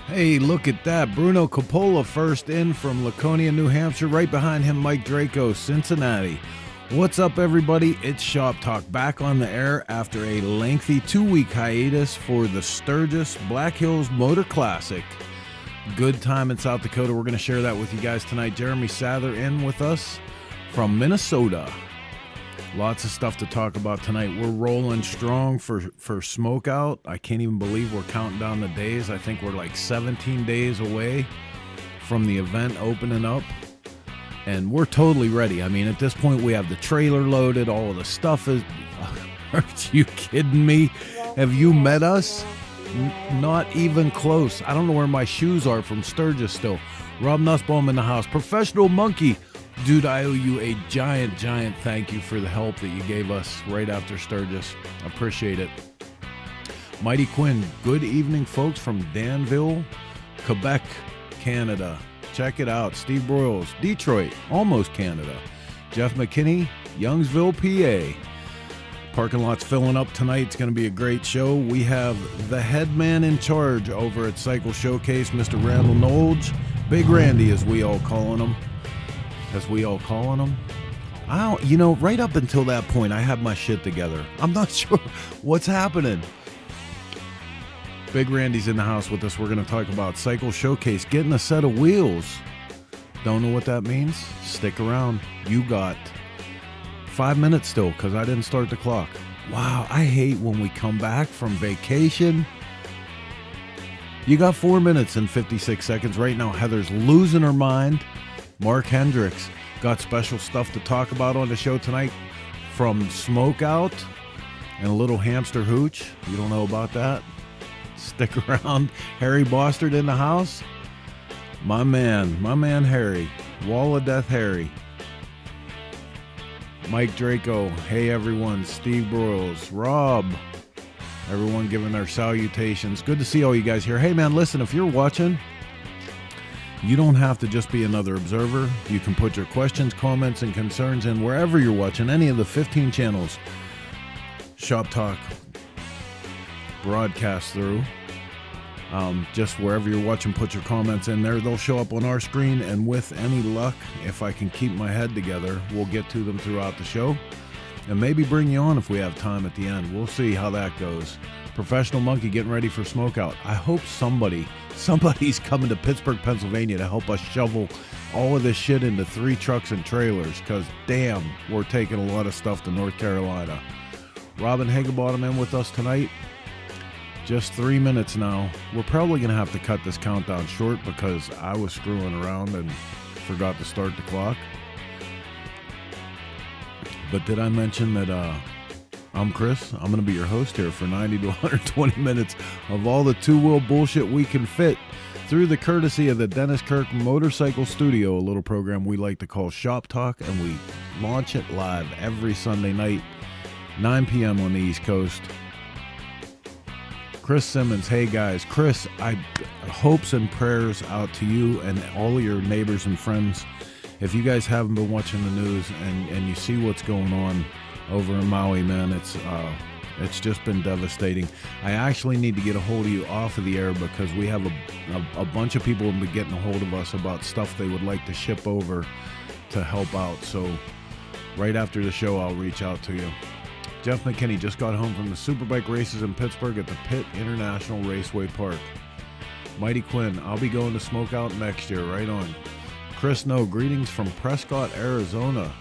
Hey, look at that. Bruno Coppola first in from Laconia, New Hampshire. Right behind him, Mike Draco, Cincinnati. What's up, everybody? It's Shop Talk, back on the air after a lengthy 2-week hiatus for the Sturgis Black Hills Motor Classic. Good time in South Dakota. We're going to share that with you guys tonight. Jeremy Sather in with us from Minnesota. Lots of stuff to talk about tonight. We're rolling strong for SmokeOut. I can't even believe we're counting down the days. I think we're like 17 days away from the event opening up. And we're totally ready. I mean, at this point, we have the trailer loaded. All of the stuff is... Are you kidding me? Have you met us? Not even close. I don't know where my shoes are from Sturgis still. Rob Nussbaum in the house. Professional Monkey. Dude, I owe you a giant thank you for the help that you gave us right after Sturgis. Appreciate it. Mighty Quinn, good evening, folks, from Danville, Quebec, Canada. Check it out. Steve Broyles, Detroit, almost Canada. Jeff McKinney, Youngsville, PA. Parking lot's filling up tonight. It's going to be a great show. We have the head man in charge over at Cycle Showcase, Mr. Randall Noldge. Big Randy, as we all calling him. Right up until that point, I had my shit together. I'm not sure what's happening. Big Randy's in the house with us. We're going to talk about Cycle Showcase, getting a set of wheels. Don't know what that means? Stick around. You got 5 minutes still, because I didn't start the clock. Wow, I hate when we come back from vacation. You got 4 minutes and 56 seconds. Right now, Heather's losing her mind. Mark Hendricks got special stuff to talk about on the show tonight from SmokeOut and a little hamster hooch. You don't know about that? Stick around. Harry Bostard in the house. My man Harry. Wall of Death Harry. Mike Draco. Hey everyone. Steve Broyles. Rob. Everyone giving their salutations. Good to see all you guys here. Hey man, listen, if you're watching, you don't have to just be another observer. You can put your questions, comments, and concerns in wherever you're watching, any of the 15 channels Shop Talk broadcast through. Just wherever you're watching, put your comments in there. They'll show up on our screen, and with any luck, if I can keep my head together, we'll get to them throughout the show. And maybe bring you on if we have time at the end. We'll see how that goes. Professional Monkey getting ready for SmokeOut. I hope somebody's coming to Pittsburgh, Pennsylvania to help us shovel all of this shit into 3 trucks and trailers, because damn, we're taking a lot of stuff to North Carolina. Robin Higginbottom in with us tonight. Just 3 minutes now. We're probably going to have to cut this countdown short because I was screwing around and forgot to start the clock. But did I mention that I'm Chris? I'm going to be your host here for 90 to 120 minutes of all the two-wheel bullshit we can fit through the courtesy of the Dennis Kirk Motorcycle Studio, a little program we like to call Shop Talk, and we launch it live every Sunday night, 9 p.m. on the East Coast. Chris Simmons, hey guys. Chris, hopes and prayers out to you and all of your neighbors and friends. If you guys haven't been watching the news and you see what's going on over in Maui, man, it's just been devastating. I actually need to get a hold of you off of the air because we have a bunch of people who have been getting a hold of us about stuff they would like to ship over to help out. So right after the show, I'll reach out to you. Jeff McKinney just got home from the Superbike races in Pittsburgh at the Pitt International Raceway Park. Mighty Quinn, I'll be going to SmokeOut next year. Right on. Chris No, greetings from Prescott, Arizona.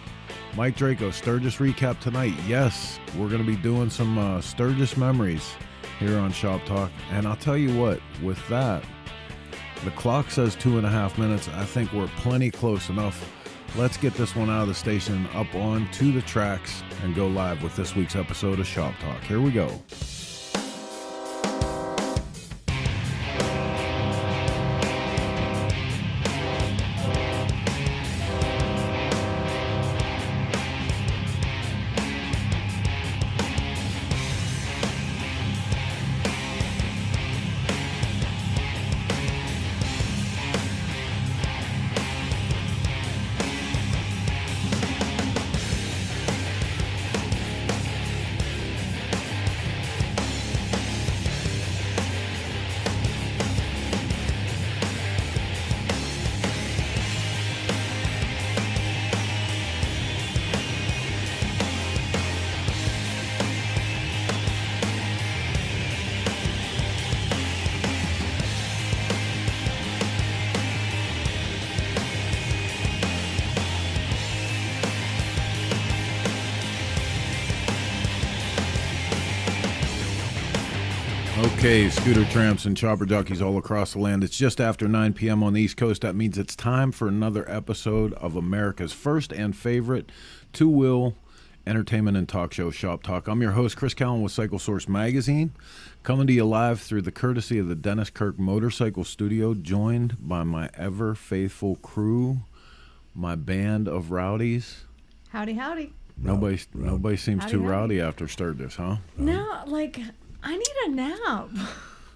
Mike Draco, Sturgis recap tonight. Yes, we're going to be doing some Sturgis memories here on Shop Talk. And I'll tell you what, with that, the clock says 2.5 minutes. I think we're plenty close enough. Let's get this one out of the station, up on to the tracks, and go live with this week's episode of Shop Talk. Here we go. Okay, scooter tramps and chopper jockeys all across the land. It's just after 9 p.m. on the East Coast. That means it's time for another episode of America's first and favorite two-wheel entertainment and talk show, Shop Talk. I'm your host, Chris Callen with Cycle Source Magazine, coming to you live through the courtesy of the Dennis Kirk Motorcycle Studio, joined by my ever-faithful crew, my band of rowdies. Howdy, howdy. Nobody seems Howdy, too howdy. rowdy after Sturgis, huh? No, I need a nap.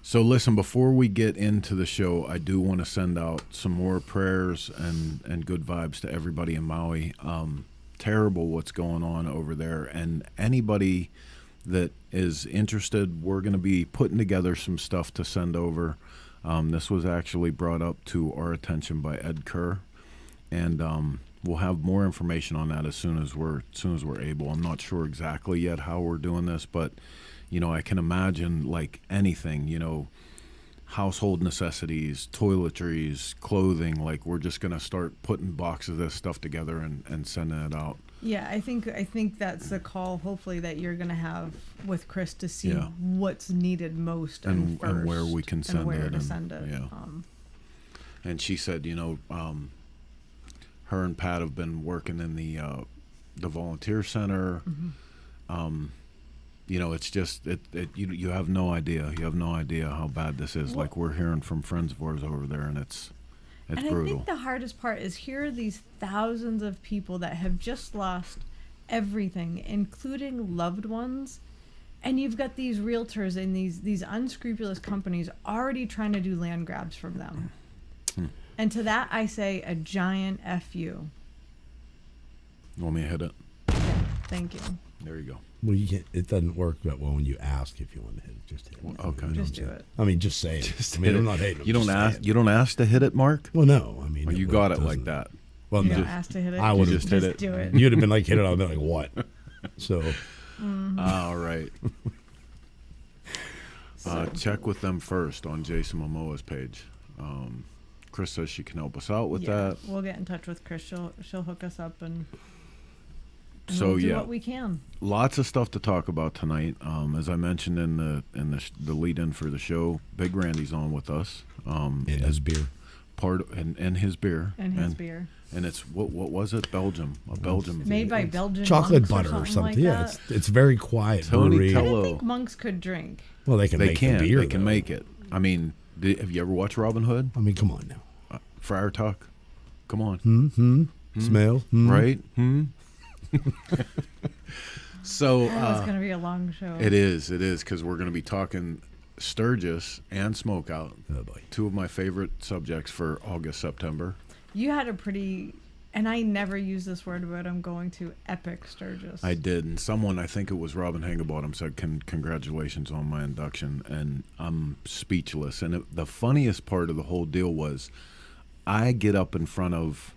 So listen, before we get into the show, I do want to send out some more prayers and good vibes to everybody in Maui. Terrible what's going on over there. And anybody that is interested, we're going to be putting together some stuff to send over. This was actually brought up to our attention by Ed Kerr. And we'll have more information on that as soon as we're able. I'm not sure exactly yet how we're doing this, but you know, I can imagine like anything, you know, household necessities, toiletries, clothing, like we're just going to start putting boxes of this stuff together and sending it out. Yeah, I think that's the call, hopefully, that you're going to have with Chris to see what's needed most and first. And where we can send and where it. to send it. Yeah. And she said, you know, her and Pat have been working in the volunteer center. Mm-hmm. You know, it's just you have no idea. You have no idea how bad this is. Like we're hearing from friends of ours over there, and it's brutal. I think the hardest part is here are these thousands of people that have just lost everything, including loved ones, and you've got these realtors and these unscrupulous companies already trying to do land grabs from them. And to that, I say a giant F you. Want me to hit it? Yeah, thank you. There you go. Well, it doesn't work that well when you ask if you want to hit it. Just hit it. Well, okay. Just do it. I mean, just say it. Just I mean, hit I'm it. not hating. You don't ask. You don't ask to hit it, Mark. Well, no. I mean, Well, you got it like that. Well, You no. don't ask to hit it. I would just hit it. do it. You'd have been like, hit it. I'd be like, what? So. All right. Check with them first on Jason Momoa's page. Chris says she can help us out with that. We'll get in touch with Chris. She'll hook us up and So we'll do yeah, what we can. lots of stuff to talk about tonight. As I mentioned in the lead in for the show, Big Randy's on with us. And his beer. And his beer. And his beer. And it's what was it? Belgium. A Belgium. Made by Belgian Chocolate monks butter or or something. something. Like Yeah, that. it's very quiet. Tony brewery. I Tello. didn't think monks could drink. Well, they can They make can. the beer. They can though. make it. I mean, have you ever watched Robin Hood? I mean, come on now. Friar Tuck. Come on. Smell. Right? So It's going to be a long show. it is because we're going to be talking Sturgis and SmokeOut, Oh, boy. two of my favorite subjects for August, September. You had a pretty, and I never use this word, but I'm going to, epic Sturgis. I did, and someone, I think it was Robin Hangebottom, said congratulations on my induction, and I'm speechless. And the funniest part of the whole deal was I get up in front of,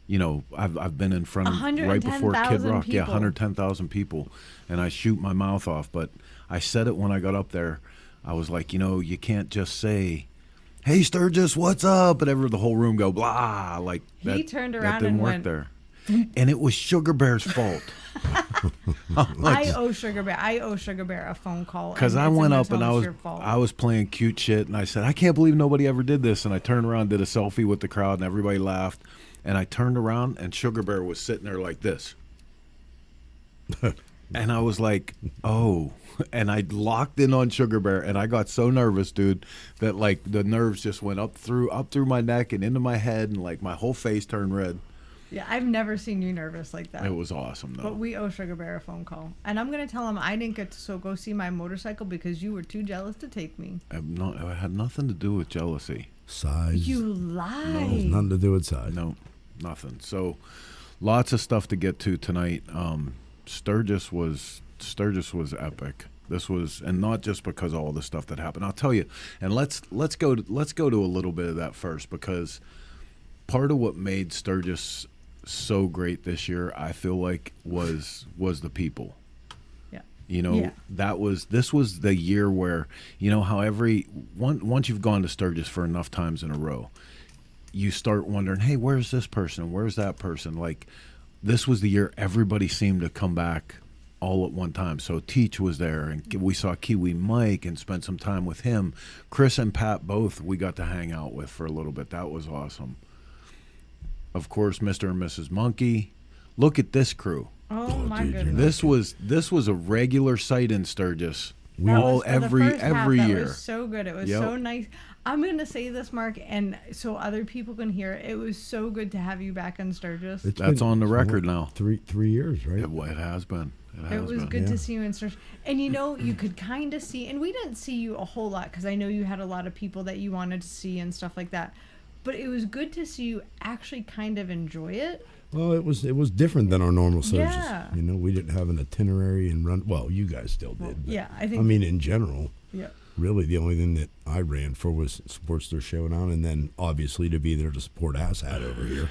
you know, I've been in front of right before Kid Rock, people. 110,000 people, and I shoot my mouth off. But I said it when I got up there. I was like, you know, you can't just say, "Hey Sturgis, what's up?" and the whole room go blah. Like He turned that around didn't and work went, there, and it was Sugar Bear's fault. I owe Sugar Bear a phone call. Because and I it's went gonna up and tell I him was it's your fault. I was playing cute shit, and I said, I can't believe nobody ever did this. And I turned around, did a selfie with the crowd, and everybody laughed. And I turned around, and Sugar Bear was sitting there like this. And I was like, oh. And I locked in on Sugar Bear, and I got so nervous, dude, that like the nerves just went up through my neck and into my head, and like my whole face turned red. Yeah, I've never seen you nervous like that. It was awesome, though. But we owe Sugar Bear a phone call. And I'm going to tell him I didn't get to go see my motorcycle because you were too jealous to take me. It had nothing to do with jealousy. Size. You lied. Has nothing to do with size. No, nothing. So, lots of stuff to get to tonight. Sturgis was epic. This was, and not just because of all the stuff that happened. I'll tell you. And let's go to a little bit of that first, because part of what made Sturgis so great this year, I feel like, was the people. Yeah. You know, Yeah. this was the year where, you know, how once you've gone to Sturgis for enough times in a row, you start wondering, hey, where's this person? Where's that person? Like, this was the year everybody seemed to come back all at one time. So Teach was there, and we saw Kiwi Mike and spent some time with him. Chris and Pat both we got to hang out with for a little bit. That was awesome. Of course, Mr. and Mrs. Monkey. Look at this crew. Oh my dude, goodness. This was a regular sight in Sturgis. That was for the every first half. every That year. was so good. It was Yep. so nice. I'm gonna say this, Mark, and so other people can hear it. It was so good to have you back in Sturgis. That's on the record now. 3 years, right? It has been. It was good yeah. to see you in Sturgis. And you could kind of see, and we didn't see you a whole lot because I know you had a lot of people that you wanted to see and stuff like that. But it was good to see you actually kind of enjoy it. Well, it was different than our normal Sturgis. Yeah. You know, we didn't have an itinerary and run. Well, you guys still did. But, Yeah, I think. I mean, in general, Yeah. really the only thing that I ran for was Sportster Showdown, and then obviously to be there to support Asshat over here.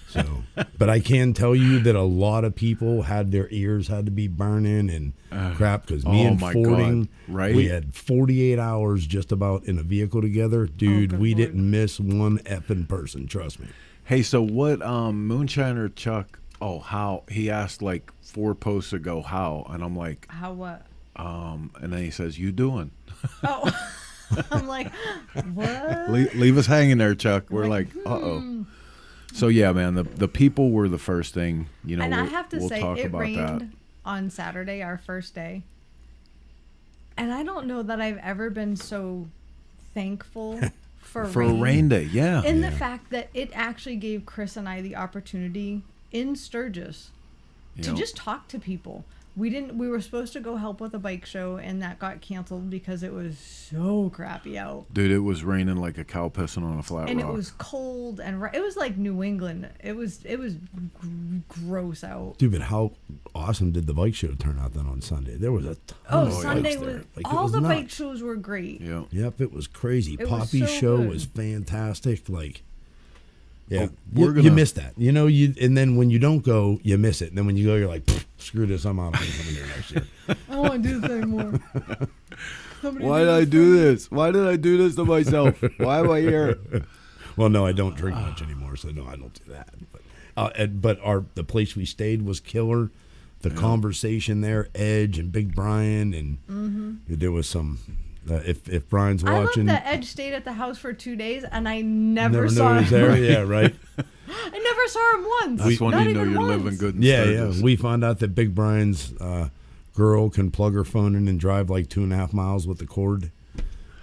So, but I can tell you that a lot of people had their ears had to be burning and crap because me and my Fording, God, right? we had 48 hours just about in a vehicle together. Dude, good we Lord. didn't miss one effing person, trust me. Hey, so what Moonshiner Chuck, how he asked like 4 posts ago how, and I'm like, How what? and then he says, "You doing?" Oh, I'm like, what? Leave us hanging there, Chuck. We're like, uh-oh. So yeah, man, the people were the first thing, you know. And I have to we'll say, talk it about rained that. on Saturday, our first day. And I don't know that I've ever been so thankful for For a rain. rain day, yeah. In the fact that it actually gave Chris and I the opportunity in Sturgis to You know? just talk to people. We were supposed to go help with a bike show, and that got canceled because it was so crappy out. Dude, it was raining like a cow pissing on a flat And rock. it was cold, and it was like New England. It was gross out. Dude, but how awesome did the bike show turn out then on Sunday? There was a ton of Sunday bikes there. was Like, it all was the nuts. bike shows were great. Yeah. Yep, it was crazy. It was Poppy's so show good. was fantastic. Like, yeah, Oh, we're you gonna- miss that. You know, and then when you don't go, you miss it. And then when you go, you're like, screw this, I'm out. I'm coming here next year. I want to do the thing more. Somebody Why did I do this? Why did I do this to myself? Why am I here? Well, no, I don't drink much anymore, so no, I don't do that. But the place we stayed was killer. The conversation there, Edge and Big Brian, and there was some. If Brian's I love watching, that Edge stayed at the house for 2 days, and I never never saw know he's him. there. Yeah, right. I never saw him once. That's when Not you know even you're once. living good in Yeah, Sturgis. yeah. We found out that Big Brian's girl can plug her phone in and drive like 2.5 miles with the cord.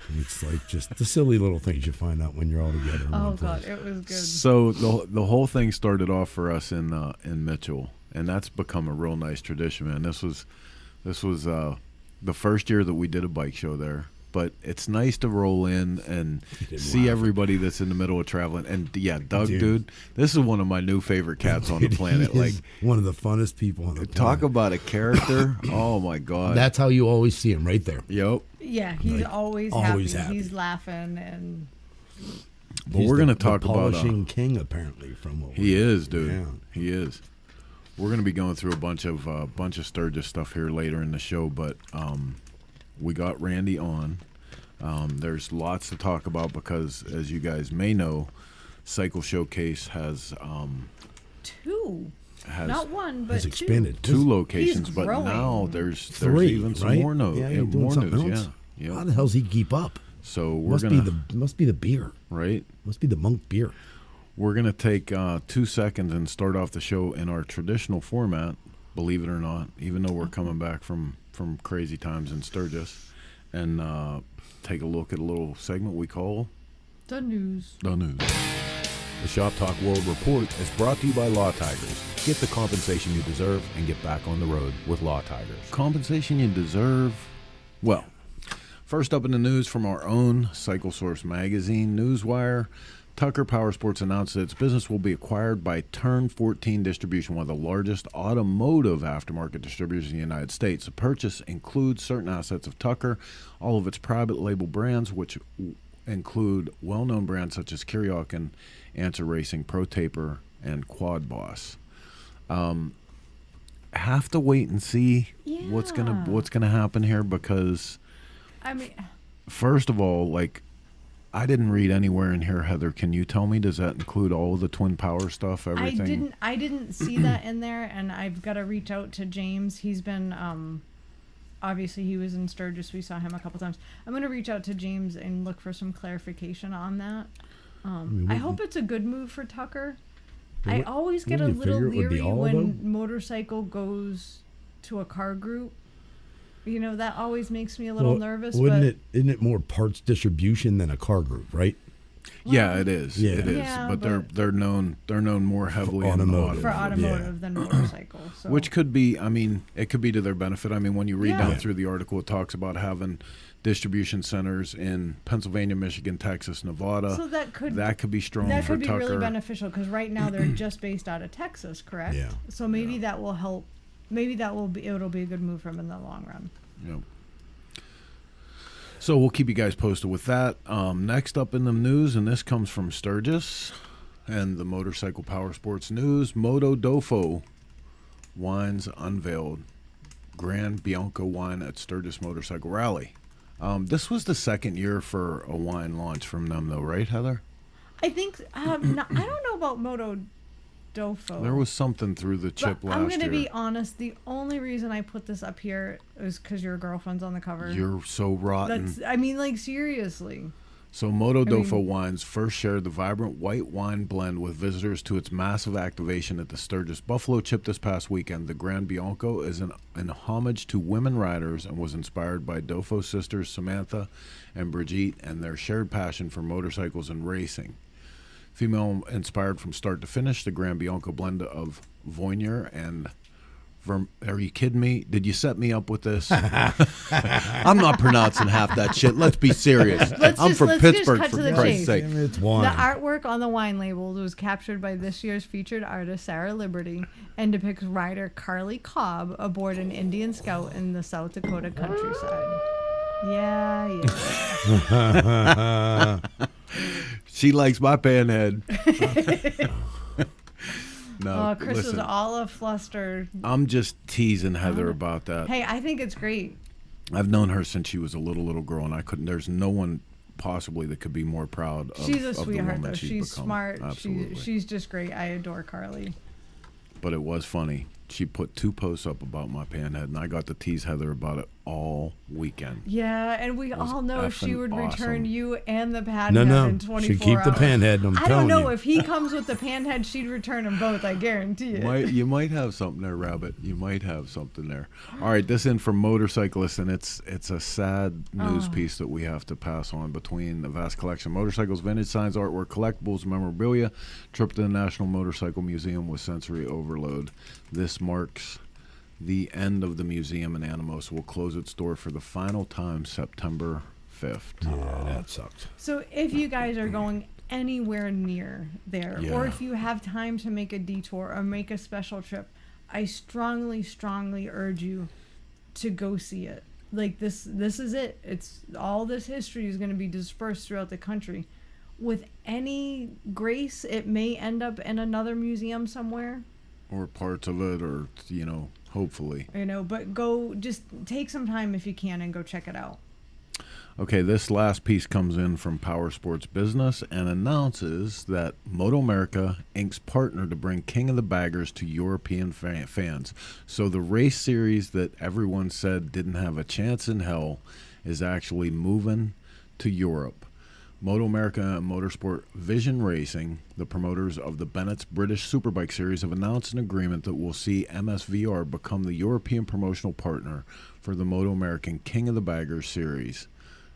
And it's like just the silly little things you find out when you're all together. in Oh one God, place. it was good. So the whole thing started off for us in Mitchell, and that's become a real nice tradition, man. This was the first year that we did a bike show there. But it's nice to roll in and see everybody that's in the middle of traveling. And yeah, Doug, dude, this is one of my new favorite cats on the planet. He Like, is one of the funnest people on the planet. talk about a character. Oh my God. That's how you always see him, right there. Yep. Yeah, he's Like, always always happy. happy. He's laughing, and But He's we're the- going to the talk about polishing king, apparently, from what he is, dude. Yeah. He is. We're going to be going through a bunch of Sturgis stuff here later in the show, but we got Randy on. There's lots to talk about because, as you guys may know, Cycle Showcase has two, not one, but has two. expanded. two locations, but growing. now there's 3, even some right? more news. Yeah, you're doing more something news. else. Yeah. How Yep. the hell does he keep up? So we're gonna Must be the beer. right. Must be the monk beer. We're gonna take 2 seconds and start off the show in our traditional format. Believe it or not, even though we're coming back from crazy times in Sturgis, and take a look at a little segment we call The news. the news. The Shop Talk World Report is brought to you by Law Tigers. Get the compensation you deserve and get back on the road with Law Tigers. Compensation you deserve. Well, first up in the news from our own Cycle Source magazine, Newswire, Tucker Powersports announced that its business will be acquired by Turn 14 Distribution, one of the largest automotive aftermarket distributors in the United States. The purchase includes certain assets of Tucker, all of its private label brands, which include well-known brands such as Kiriak and Answer Racing, Pro Taper, and Quad Boss. Have to wait and see what's gonna happen here, because I mean, first of all, like, I didn't read anywhere in here, Heather. Can you tell me? Does that include all of the twin power stuff? Everything? I didn't see that in there, and I've got to reach out to James. He's been obviously he was in Sturgis. We saw him a couple times. I'm going to reach out to James and look for some clarification on that. I hope it's a good move for Tucker. I always get a little leery when motorcycle goes to a car group. You know, that always makes me a little nervous. Isn't it more parts distribution than a car group, right? Yeah, it is. Yeah. It is. Yeah, but they're known more heavily for automotive than motorcycle. So. Which could be, I mean, it could be to their benefit. I mean, when you read down through the article, it talks about having distribution centers in Pennsylvania, Michigan, Texas, Nevada. So that could be strong that for could be Tucker. really beneficial because right now they're just based out of Texas, correct? Yeah. So maybe that will help. Maybe it'll be a good move for him in the long run. Yep. So we'll keep you guys posted with that. Next up in the news, and this comes from Sturgis and the Motorcycle Power Sports News, Moto Dofo wines unveiled. Grand Bianco wine at Sturgis Motorcycle Rally. This was the second year for a wine launch from them, though, right, Heather? I think I don't know about Moto Dofo. There was something through the chip but last year. I'm going to be honest. The only reason I put this up here is because your girlfriend's on the cover. You're so rotten. Seriously. So Moto Dofo Wines first shared the vibrant white wine blend with visitors to its massive activation at the Sturgis Buffalo Chip this past weekend. The Grand Bianco is an homage to women riders and was inspired by Dofo sisters Samantha and Brigitte and their shared passion for motorcycles and racing. Female inspired from start to finish, the Grand Bianco blend of Voignier and are you kidding me? Did you set me up with this? I'm not pronouncing half that shit. Let's be serious. I'm from Pittsburgh, for Christ's sake. It's wine. The artwork on the wine label was captured by this year's featured artist, Sarah Liberty, and depicts rider Carly Cobb aboard an Indian Scout in the South Dakota countryside. Yeah. She likes my panhead. No, Chris listen, was all a fluster. I'm just teasing Heather about that. Hey, I think it's great. I've known her since she was a little girl, and there's no one possibly that could be more proud of She's a of sweetheart, the woman though. She's become. smart. Absolutely. She's just great. I adore Carly. But it was funny. She put 2 posts up about my panhead, and I got to tease Heather about it all weekend. Yeah, and we all know she would return you and the panhead in 24 she'd keep hours. the panhead. I don't know. If he comes with the panhead, she'd return them both. I guarantee it. You might have something there, Rabbit. You might have something there. All right, this in from motorcyclists, and it's a sad news piece that we have to pass on between the vast collection of motorcycles, vintage signs, artwork, collectibles, memorabilia. Trip to the National Motorcycle Museum with sensory overload. This marks the end of the museum in Animos. Will close its door for the final time September 5th. Yeah, that sucks. So if you guys are going anywhere near there, or if you have time to make a detour or make a special trip, I strongly urge you to go see it. Like this is it. It's all this history is going to be dispersed throughout the country. With any grace, it may end up in another museum somewhere. Or parts of it, or, hopefully. But go, just take some time if you can and go check it out. Okay, this last piece comes in from Power Sports Business and announces that Moto America Inc.'s partner to bring King of the Baggers to European fans. So the race series that everyone said didn't have a chance in hell is actually moving to Europe. Moto America and Motorsport Vision Racing, the promoters of the Bennett's British Superbike Series, have announced an agreement that will see MSVR become the European promotional partner for the Moto American King of the Baggers Series.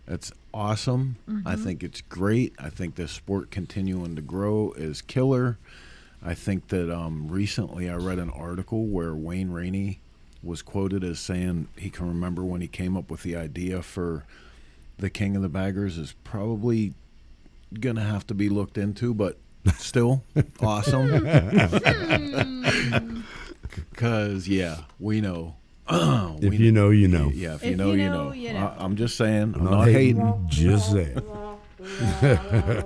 That's awesome. I think it's great. I think this sport continuing to grow is killer. I think that recently I read an article where Wayne Rainey was quoted as saying he can remember when he came up with the idea for the King of the Baggers is probably going to have to be looked into, but still awesome. Because, we know. If you know, you know. Yeah, if you know, you know. I'm just saying. I'm Not not hating. Just saying. All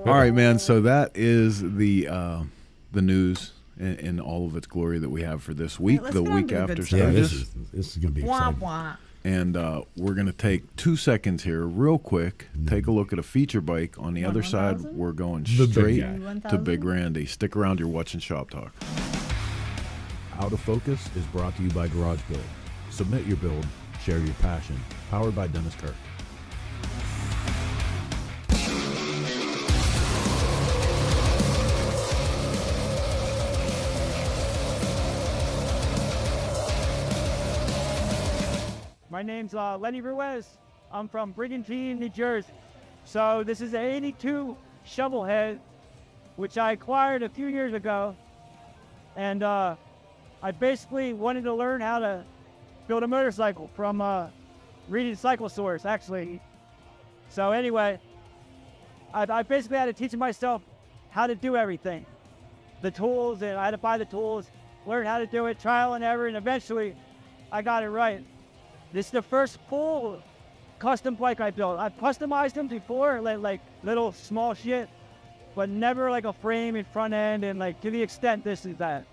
right, man. So that is the news in all of its glory that we have for this week. Let's the get on week to the good after stuff. Yeah, Sturgis. this is going to be Wah, exciting. wah. And we're going to take 2 seconds here real quick, take a look at a feature bike. On the other side, 1,000? we're going The big straight guy. to 1,000? Big Randy. Stick around, you're watching Shop Talk. Out of Focus is brought to you by Garage Build. Submit your build, share your passion. Powered by Dennis Kirk. My name's Lenny Ruiz. I'm from Brigantine, New Jersey. So this is an 82 Shovelhead, which I acquired a few years ago. And I basically wanted to learn how to build a motorcycle from reading Cycle Source, actually. So anyway, I basically had to teach myself how to do everything. The tools, and I had to buy the tools, learn how to do it, trial and error, and eventually I got it right. This is the first full custom bike I built. I've customized them before, like little small shit, but never like a frame and front end and like to the extent this is that.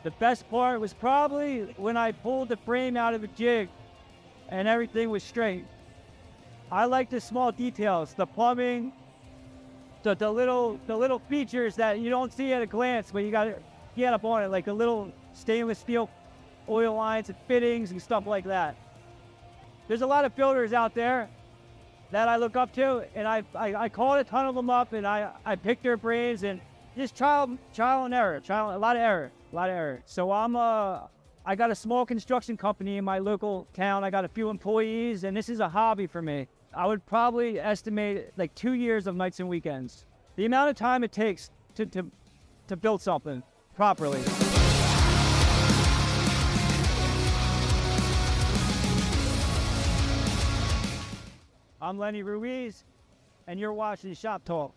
The best part was probably when I pulled the frame out of the jig and everything was straight. I like the small details, the plumbing, the little features that you don't see at a glance, but you gotta get up on it, like the little stainless steel oil lines and fittings and stuff like that. There's a lot of builders out there that I look up to, and I called a ton of them up, and I picked their brains and just trial and error, a lot of error. So I got a small construction company in my local town. I got a few employees, and this is a hobby for me. I would probably estimate like 2 years of nights and weekends. The amount of time it takes to build something properly. I'm Lenny Ruiz, and you're watching Shop Talk.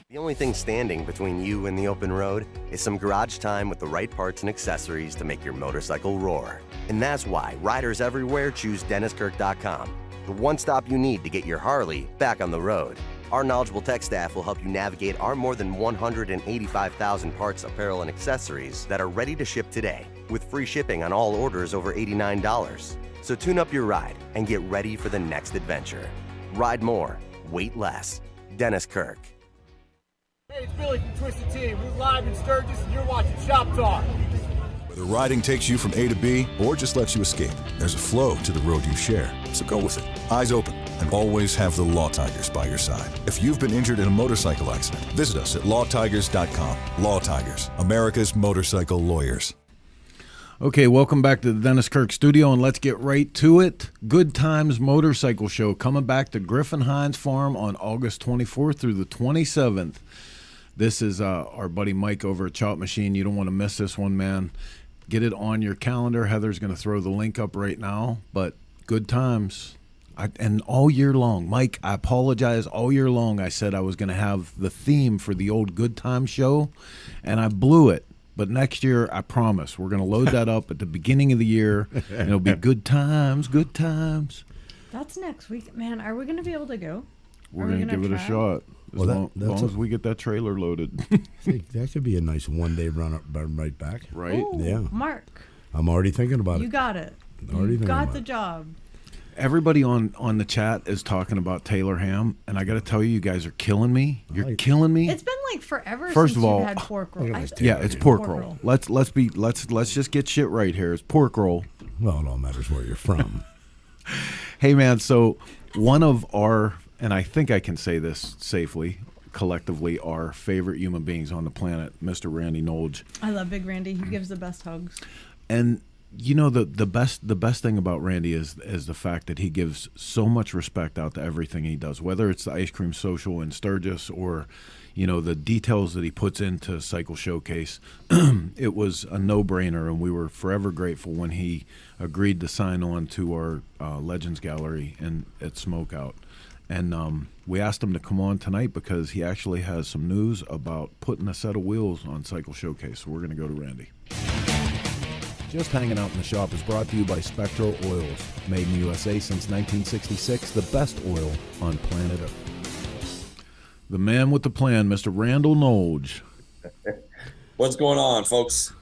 The only thing standing between you and the open road is some garage time with the right parts and accessories to make your motorcycle roar. And that's why riders everywhere choose DennisKirk.com, the one stop you need to get your Harley back on the road. Our knowledgeable tech staff will help you navigate our more than 185,000 parts, apparel, and accessories that are ready to ship today, with free shipping on all orders over $89. So tune up your ride and get ready for the next adventure. Ride more, wait less. Dennis Kirk. Hey, it's Billy from Twisted Tea. We're live in Sturgis, and you're watching Shop Talk. Whether riding takes you from A to B or just lets you escape, there's a flow to the road you share. So go with it. Eyes open, and always have the Law Tigers by your side. If you've been injured in a motorcycle accident, visit us at lawtigers.com. Law Tigers, America's motorcycle lawyers. Okay, welcome back to the Dennis Kirk studio, and let's get right to it. Good Times Motorcycle Show coming back to Griffin Hines Farm on August 24th through the 27th. This is our buddy Mike over at Chop Machine. You don't want to miss this one, man. Get it on your calendar. Heather's going to throw the link up right now. But good times. And all year long, Mike, I apologize. All year long, I said I was going to have the theme for the old Good Times show, and I blew it. But next year, I promise, we're going to load that up at the beginning of the year, and it'll be good times, good times. That's next week. Man, are we going to be able to go? We're going to give it a shot. As long as we get that trailer loaded. That could be a nice one-day run up, right back. Right? Ooh, Yeah. Mark, I'm already thinking about you it. got it. Already You thinking got about the it. job. Everybody on the chat is talking about Taylor Ham, and I got to tell you, you guys are killing me. You're killing me. It's been like forever First since of all, you've had pork roll. look at this Yeah, it's pork Pork roll. roll. Let's just get shit right here. It's pork roll. Well, it all matters where you're from. Hey man, so one of our, and I think I can say this safely, collectively our favorite human beings on the planet, Mr. Randy Noldge. I love Big Randy. He gives the best hugs. And you know the best thing about Randy is the fact that he gives so much respect out to everything he does, whether it's the ice cream social in Sturgis or the details that he puts into Cycle Showcase. It was a no-brainer, and we were forever grateful when he agreed to sign on to our Legends Gallery at SmokeOut. And we asked him to come on tonight because he actually has some news about putting a set of wheels on Cycle Showcase. So we're going to go to Randy. Just Hanging Out in the Shop is brought to you by Spectral Oils. Made in the USA since 1966, the best oil on planet Earth. The man with the plan, Mr. Randall Noldge. What's going on, folks?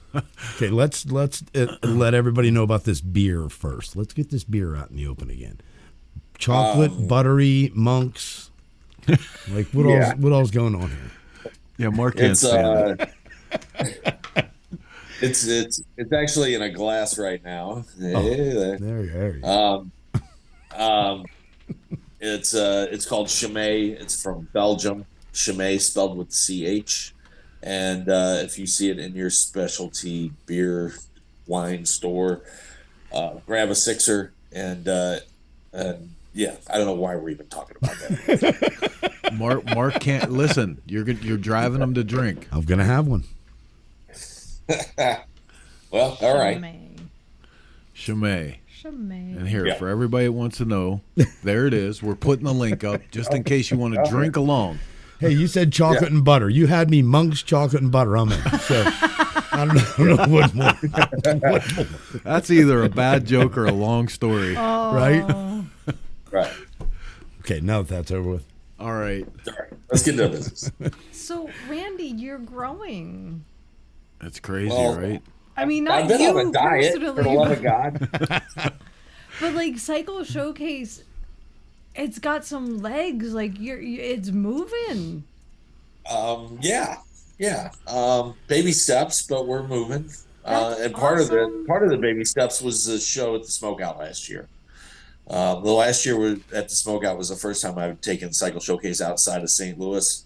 Okay, let's let everybody know about this beer first. Let's get this beer out in the open again. Chocolate, buttery, monks. Like what all's going on here? Yeah, Mark can't stand it. It's actually in a glass right now. There you go. It's called Chimay. It's from Belgium. Chimay spelled with CH. And if you see it in your specialty beer wine store, grab a sixer and yeah, I don't know why we're even talking about that. Mark can't listen. You're driving him to drink. I'm gonna have one. Well, all right. Chimay. Chimay. And here, for everybody that wants to know, there it is. We're putting the link up just in case you want to drink along. Hey, you said chocolate and butter. You had me Monk's chocolate and butter. I'm in. So I don't know what more. That's either a bad joke or a long story. Right? Right. Okay, now that's over with. All right. All right. Let's get to business. So, Randy, you're growing. That's crazy, Well, right? I mean, not I've been you on a diet, for personally, the love of God. but like Cycle Showcase, it's got some legs. Like it's moving. Yeah. Baby steps, but we're moving. That's And part of awesome. the baby steps was the show at the SmokeOut last year. The last year at the SmokeOut was the first time I've taken Cycle Showcase outside of St. Louis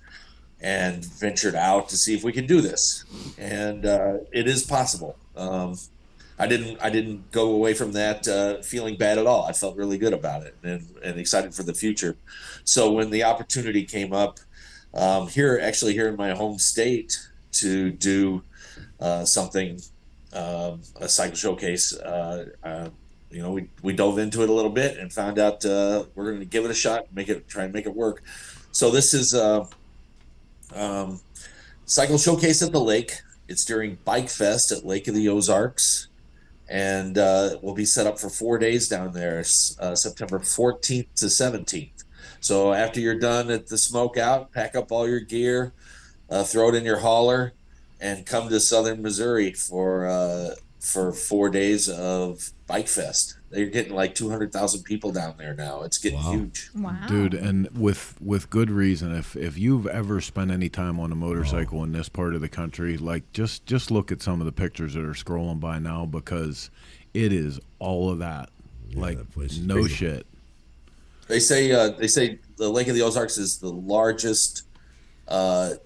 and ventured out to see if we could do this, and it is possible. I didn't go away from that feeling bad at all. I felt really good about it and excited for the future. So when the opportunity came up here in my home state to do something, a Cycle Showcase, we dove into it a little bit and found out we're going to give it a shot, try and make it work. So this is Cycle Showcase at the lake. It's during Bike Fest at Lake of the Ozarks, and we'll be set up for 4 days down there, September 14th to 17th. So after you're done at the SmokeOut, pack up all your gear, throw it in your hauler, and come to Southern Missouri for 4 days of Bike Fest. They're getting like 200,000 people down there now. It's getting huge. Wow, Dude, and with good reason. If you've ever spent any time on a motorcycle in this part of the country, like just look at some of the pictures that are scrolling by now, because it is all of that. Yeah, like that place is no crazy. shit. They say the Lake of the Ozarks is the largest. What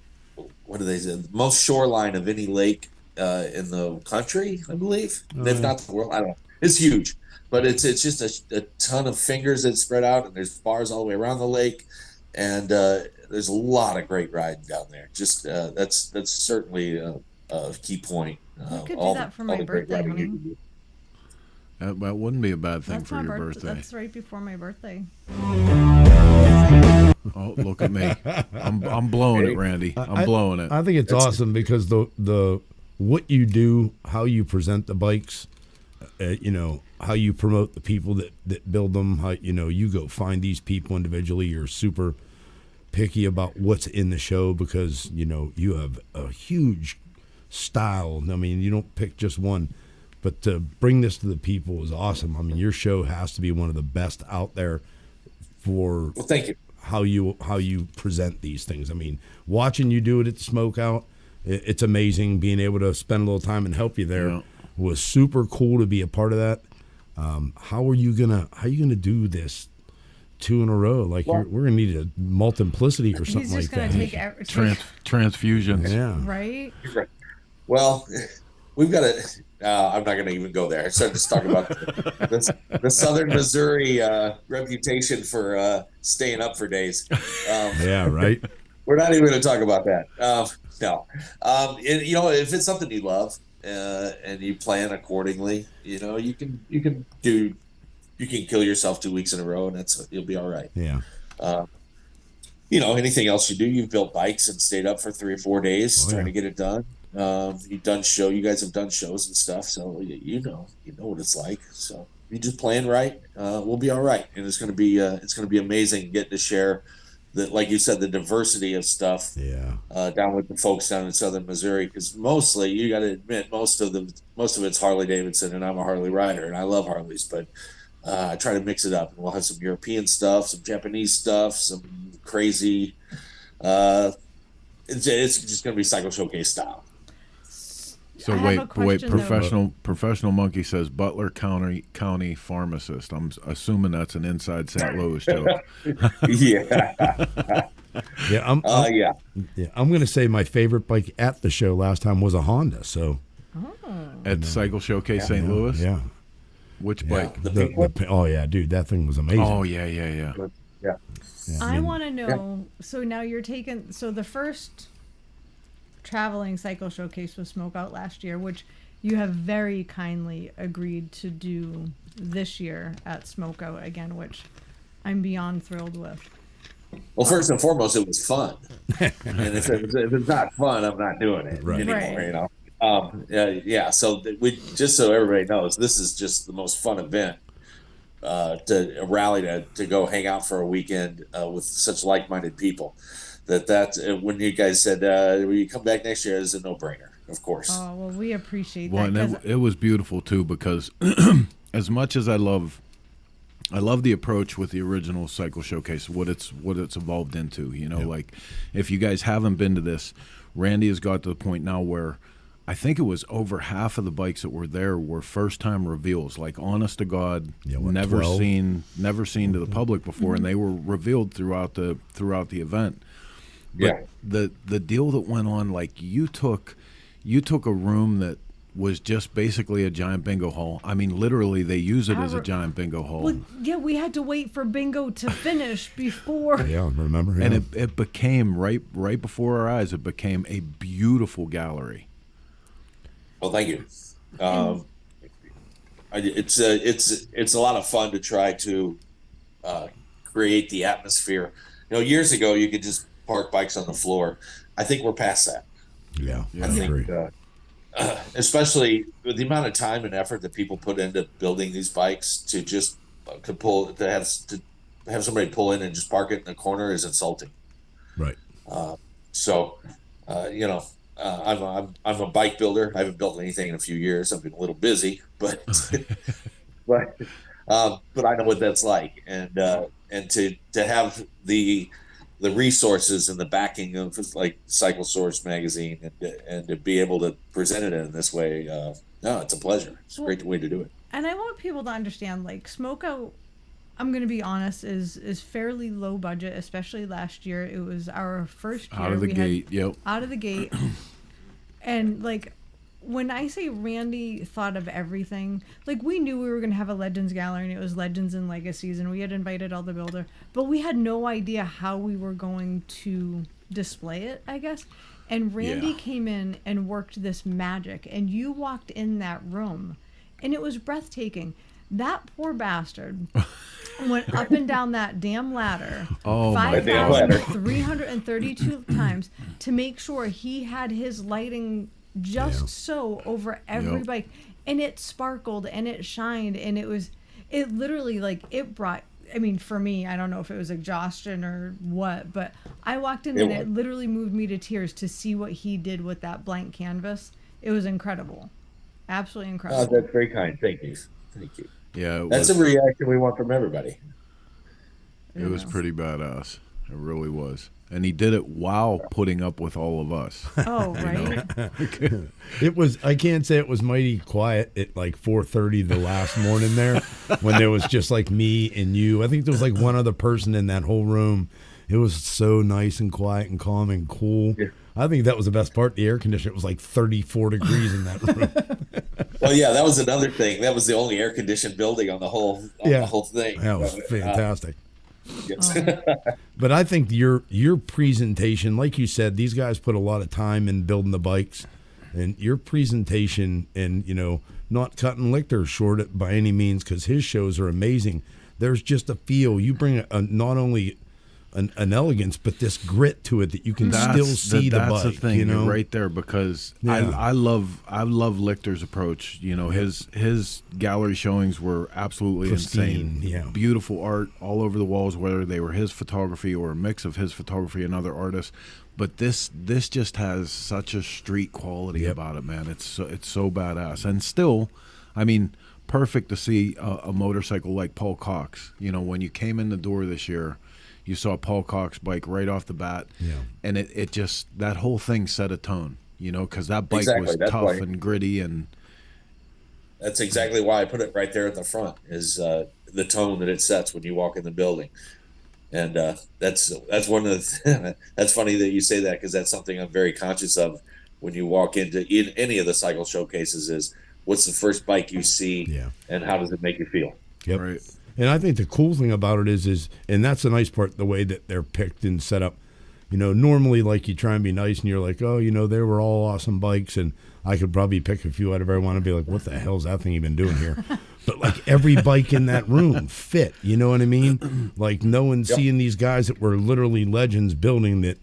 do they say? The most shoreline of any lake in the country, I believe, if not the world. I don't know. It's huge, but it's just a ton of fingers that spread out, and there's bars all the way around the lake, and there's a lot of great riding down there. Just that's certainly a key point. I could do that for my birthday, honey. That wouldn't be a bad thing That's for my your birthday. That's right before my birthday. Oh, look at me! I'm blowing it, Randy. I'm blowing it. I think it's awesome because the what you do, how you present the bikes, how you promote the people that build them, how you go find these people individually. You're super picky about what's in the show because you have a huge style. I mean, you don't pick just one. But to bring this to the people is awesome. I mean, your show has to be one of the best out there for thank you. How you present these things. I mean, watching you do it at the SmokeOut, it's amazing. Being able to spend a little time and help you there was super cool to be a part of that. How are you gonna do this 2 in a row? Like we're gonna need a multiplicity or something like that. He's just gonna take Transfusions. Yeah. right. Well, we've got to. I'm not going to even go there. I started to talk about the Southern Missouri reputation for staying up for days. Yeah, right. We're not even going to talk about that. No. If it's something you love and you plan accordingly, you can kill yourself 2 weeks in a row, and you'll be all right. Yeah. anything else you do, you've built bikes and stayed up for 3 or 4 days trying to get it done. You guys have done shows and stuff, so you know what it's like. So you just plan right, we'll be all right, and it's going to be amazing getting to share that, like you said, the diversity of stuff. Down with the folks down in Southern Missouri, because mostly you got to admit most of it's Harley Davidson, and I'm a Harley rider, and I love Harleys, but I try to mix it up, and we'll have some European stuff, some Japanese stuff, some crazy. It's just going to be Cycle Showcase style. So wait, professional monkey says Butler County pharmacist. I'm assuming that's an inside St. Louis joke. I'm going to say my favorite bike at the show last time was a Honda. So at the Cycle Showcase St. Louis. Yeah. Which bike? Oh yeah, dude, that thing was amazing. Oh yeah. I want to know. So now you're taking. So the first traveling cycle showcase was SmokeOut last year, which you have very kindly agreed to do this year at SmokeOut again, which I'm beyond thrilled with. Well, first and foremost, it was fun, and if it's not fun, I'm not doing it anymore. So we, just so everybody knows, this is just the most fun event to rally to go hang out for a weekend with such like-minded people. That's when you guys said will you come back next year, is a no-brainer, of course. Oh well, we appreciate that. Well, and it was beautiful too, because as much as I love the approach with the original Cycle Showcase, what it's evolved into. Like if you guys haven't been to this, Randy has got to the point now where I think it was over half of the bikes that were there were first-time reveals, like honest to God, never 12? seen to the public before, and they were revealed throughout the event. But the deal that went on, like you took a room that was just basically a giant bingo hall. I mean, literally, they use it as a giant bingo hall. Well, yeah, we had to wait for bingo to finish before. Remember? Yeah. And it became right before our eyes. It became a beautiful gallery. Well, thank you. It's a lot of fun to try to create the atmosphere. Years ago you could just park bikes on the floor. I think we're past that. I think, especially with the amount of time and effort that people put into building these bikes, to just to have somebody pull in and just park it in the corner is insulting. Right. I'm a bike builder. I haven't built anything in a few years. I've been a little busy, but but I know what that's like, and to have the resources and the backing of like Cycle Source magazine and to be able to present it in this way, it's a pleasure. It's a great way to do it. And I want people to understand, like, SmokeOut, I'm going to be honest, is fairly low budget, especially last year. It was our first year. Out of the gate, Out of the gate. And, like, when I say Randy thought of everything, like, we knew we were going to have a Legends Gallery, and it was Legends and Legacies, and we had invited all the builder, but we had no idea how we were going to display it, I guess. And Randy came in and worked this magic, and you walked in that room, and it was breathtaking. That poor bastard went up and down that damn ladder 5,332 times to make sure he had his lighting just so over every bike, and it sparkled and it shined, and it literally, like, it brought, I mean, for me, I don't know if it was exhaustion or what, but I walked in and it literally moved me to tears to see what he did with that blank canvas. It was incredible. Absolutely incredible. That's very kind. Thank you. Yeah, that's a reaction we want from everybody. It was pretty badass. It really was. And he did it while putting up with all of us. Oh, right. It was, I can't say it was mighty quiet at like 4:30 the last morning there, when there was just like me and you. I think there was like one other person in that whole room. It was so nice and quiet and calm and cool. Yeah. I think that was the best part. The air conditioner, it was like 34 degrees in that room. Well, yeah, that was another thing. That was the only air conditioned building on the whole thing. That was fantastic. Yes. But I think your presentation, like you said, these guys put a lot of time in building the bikes, and your presentation, and not cutting Lichter short by any means, because his shows are amazing. There's just a feel. You bring not only an elegance, but this grit to it that you can still see the bike. That's the thing, you know? right there, because Yeah. I love Lichter's approach. You know, his gallery showings were absolutely Pristine, insane. yeah. Beautiful art all over the walls, whether they were his photography or a mix of his photography and other artists. But this just has such a street quality about it, man. It's so badass, and still, I mean, perfect to see a motorcycle like Paul Cox. You know, when you came in the door this year, you saw Paul Cox bike right off the bat, and it just, that whole thing set a tone, you know, because that bike was tough and gritty, and that's exactly why I put it right there at the front, is the tone that it sets when you walk in the building. And that's one of the that's funny that you say that, because that's something I'm very conscious of when you walk into any of the cycle showcases, is what's the first bike you see, and how does it make you feel? Yep. Right. And I think the cool thing about it is, and that's the nice part, the way that they're picked and set up. You know, normally, like, you try and be nice and you're like, oh, you know, they were all awesome bikes, and I could probably pick a few out of every one and be like, what the hell's that thing even doing here? But, like, every bike in that room fit, you know what I mean? Like, no one seeing these guys that were literally legends building that,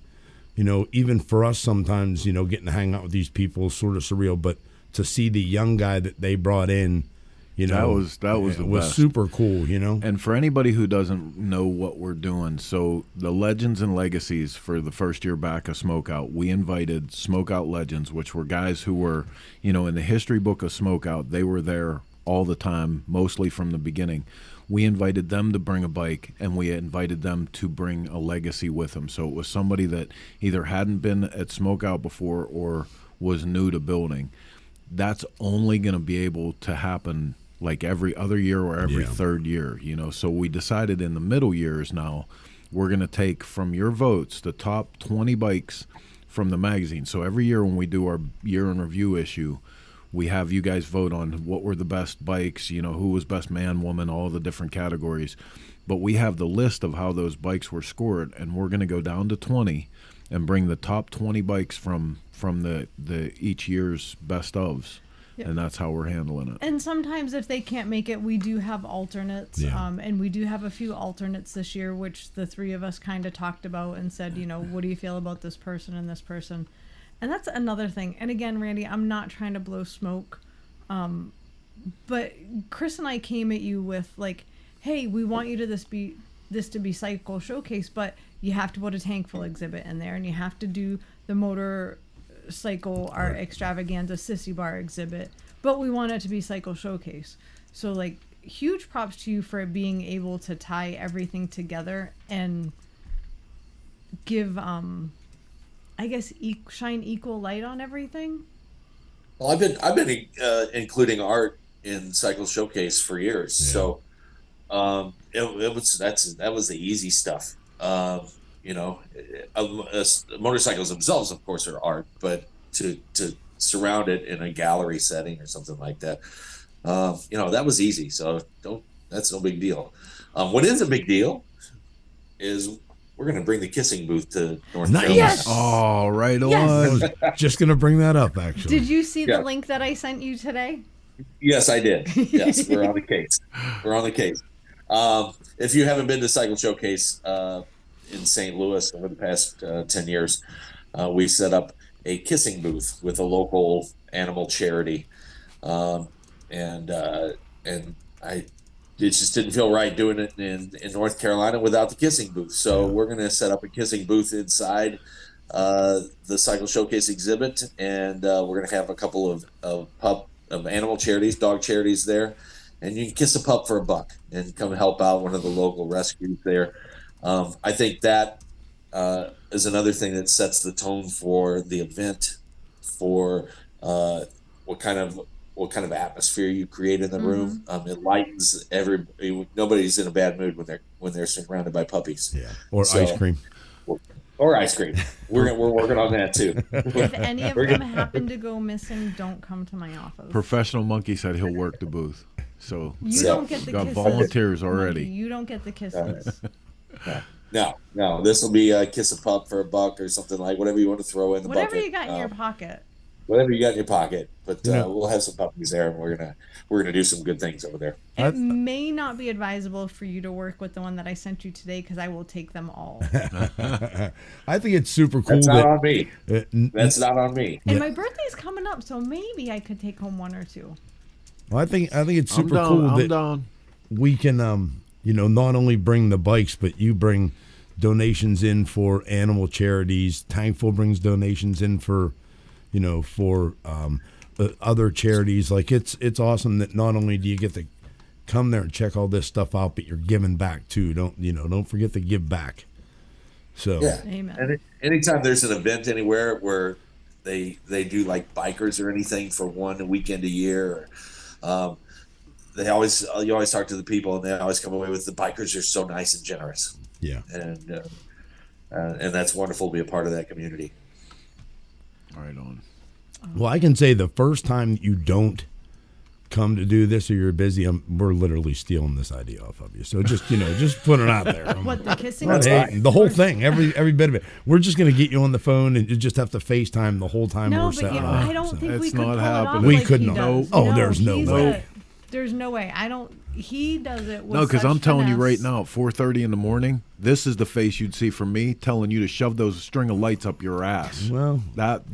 you know, even for us sometimes, you know, getting to hang out with these people is sort of surreal, but to see the young guy that they brought in, you know, that was the best. Super cool, you know. And for anybody who doesn't know what we're doing, so the Legends and Legacies for the first year back of SmokeOut, we invited SmokeOut legends, which were guys who were, you know, in the history book of SmokeOut, they were there all the time, mostly from the beginning. We invited them to bring a bike, and we invited them to bring a legacy with them. So it was somebody that either hadn't been at SmokeOut before or was new to building. That's only going to be able to happen like every other year or every third year, you know. So we decided in the middle years now, we're going to take from your votes the top 20 bikes from the magazine. So every year when we do our year in review issue, we have you guys vote on what were the best bikes, you know, who was best man, woman, all the different categories. But we have the list of how those bikes were scored, and we're going to go down to 20 and bring the top 20 bikes from the each year's best ofs. Yep. And that's how we're handling it. And sometimes if they can't make it, we do have alternates. And we do have a few alternates this year, which the three of us kind of talked about and said, you know, what do you feel about this person and this person? And that's another thing. And again, Randy, I'm not trying to blow smoke. But Chris and I came at you with like, hey, we want you to this to be Cycle Showcase, but you have to put a Tankful exhibit in there, and you have to do the motorcycle art extravaganza sissy bar exhibit, but we want it to be Cycle Showcase. So like, huge props to you for being able to tie everything together and give I guess shine equal light on everything. Well, I've been including art in Cycle Showcase for years, so that was the easy stuff. You know, motorcycles themselves, of course, are art, but to surround it in a gallery setting or something like that, you know, that was easy. So that's no big deal. What is a big deal is we're going to bring the kissing booth to North Carolina. Yes. Oh, right on. I was just going to bring that up, actually. Did you see the link that I sent you today? Yes, I did. Yes, we're on the case. We're on the case. If you haven't been to Cycle Showcase in St. Louis over the past 10 years, we set up a kissing booth with a local animal charity. And it just didn't feel right doing it in North Carolina without the kissing booth. So we're going to set up a kissing booth inside the Cycle Showcase exhibit, and we're going to have a couple of animal charities, dog charities there, and you can kiss a pup for $1 and come help out one of the local rescues there. I think that is another thing that sets the tone for the event, for what kind of atmosphere you create in the room. It lightens everybody. Nobody's in a bad mood when they're surrounded by puppies. Yeah, or ice cream. Or ice cream. We're working on that too. If any of them happen to go missing, don't come to my office. Professional Monkey said he'll work the booth. So you don't get the got kisses. Volunteers already. Monkey, you don't get the kisses. No. This will be a kiss a pup for $1 or something, like whatever you want to throw in the whatever bucket. you got in your pocket. whatever you got in your pocket. But You know- we'll have some puppies there, and we're gonna do some good things over there. It may not be advisable for you to work with the one that I sent you today because I will take them all. I think it's super cool. That's not on me. Uh, That's not on me. And my birthday's coming up, so maybe I could take home one or two. Well, I think it's super I'm down, cool I'm that down. we can, not only bring the bikes, but you bring donations in for animal charities. Tankful brings donations in for, other charities. Like it's awesome that not only do you get to come there and check all this stuff out, but you're giving back too. Don't forget to give back. So Yeah. Amen. And anytime there's an event anywhere where they do like bikers or anything for one weekend a year, you always talk to the people, and they always come away with the bikers are so nice and generous. yeah. And that's wonderful to be a part of that community. Right on. Well, I can say the first time you don't come to do this or you're busy, we're literally stealing this idea off of you. So just put it out there. What, the kissing? Not hating, the whole thing, every bit of it. We're just going to get you on the phone and you just have to FaceTime the whole time No, we're but setting yeah, up. I don't think It's we could not pull it happening. off We like could he not. does. Oh, there's no he's way. There's no way. He does it with No, because I'm such telling you right finesse. now, at 4:30 in the morning, this is the face you'd see from me telling you to shove those string of lights up your ass. Well, That's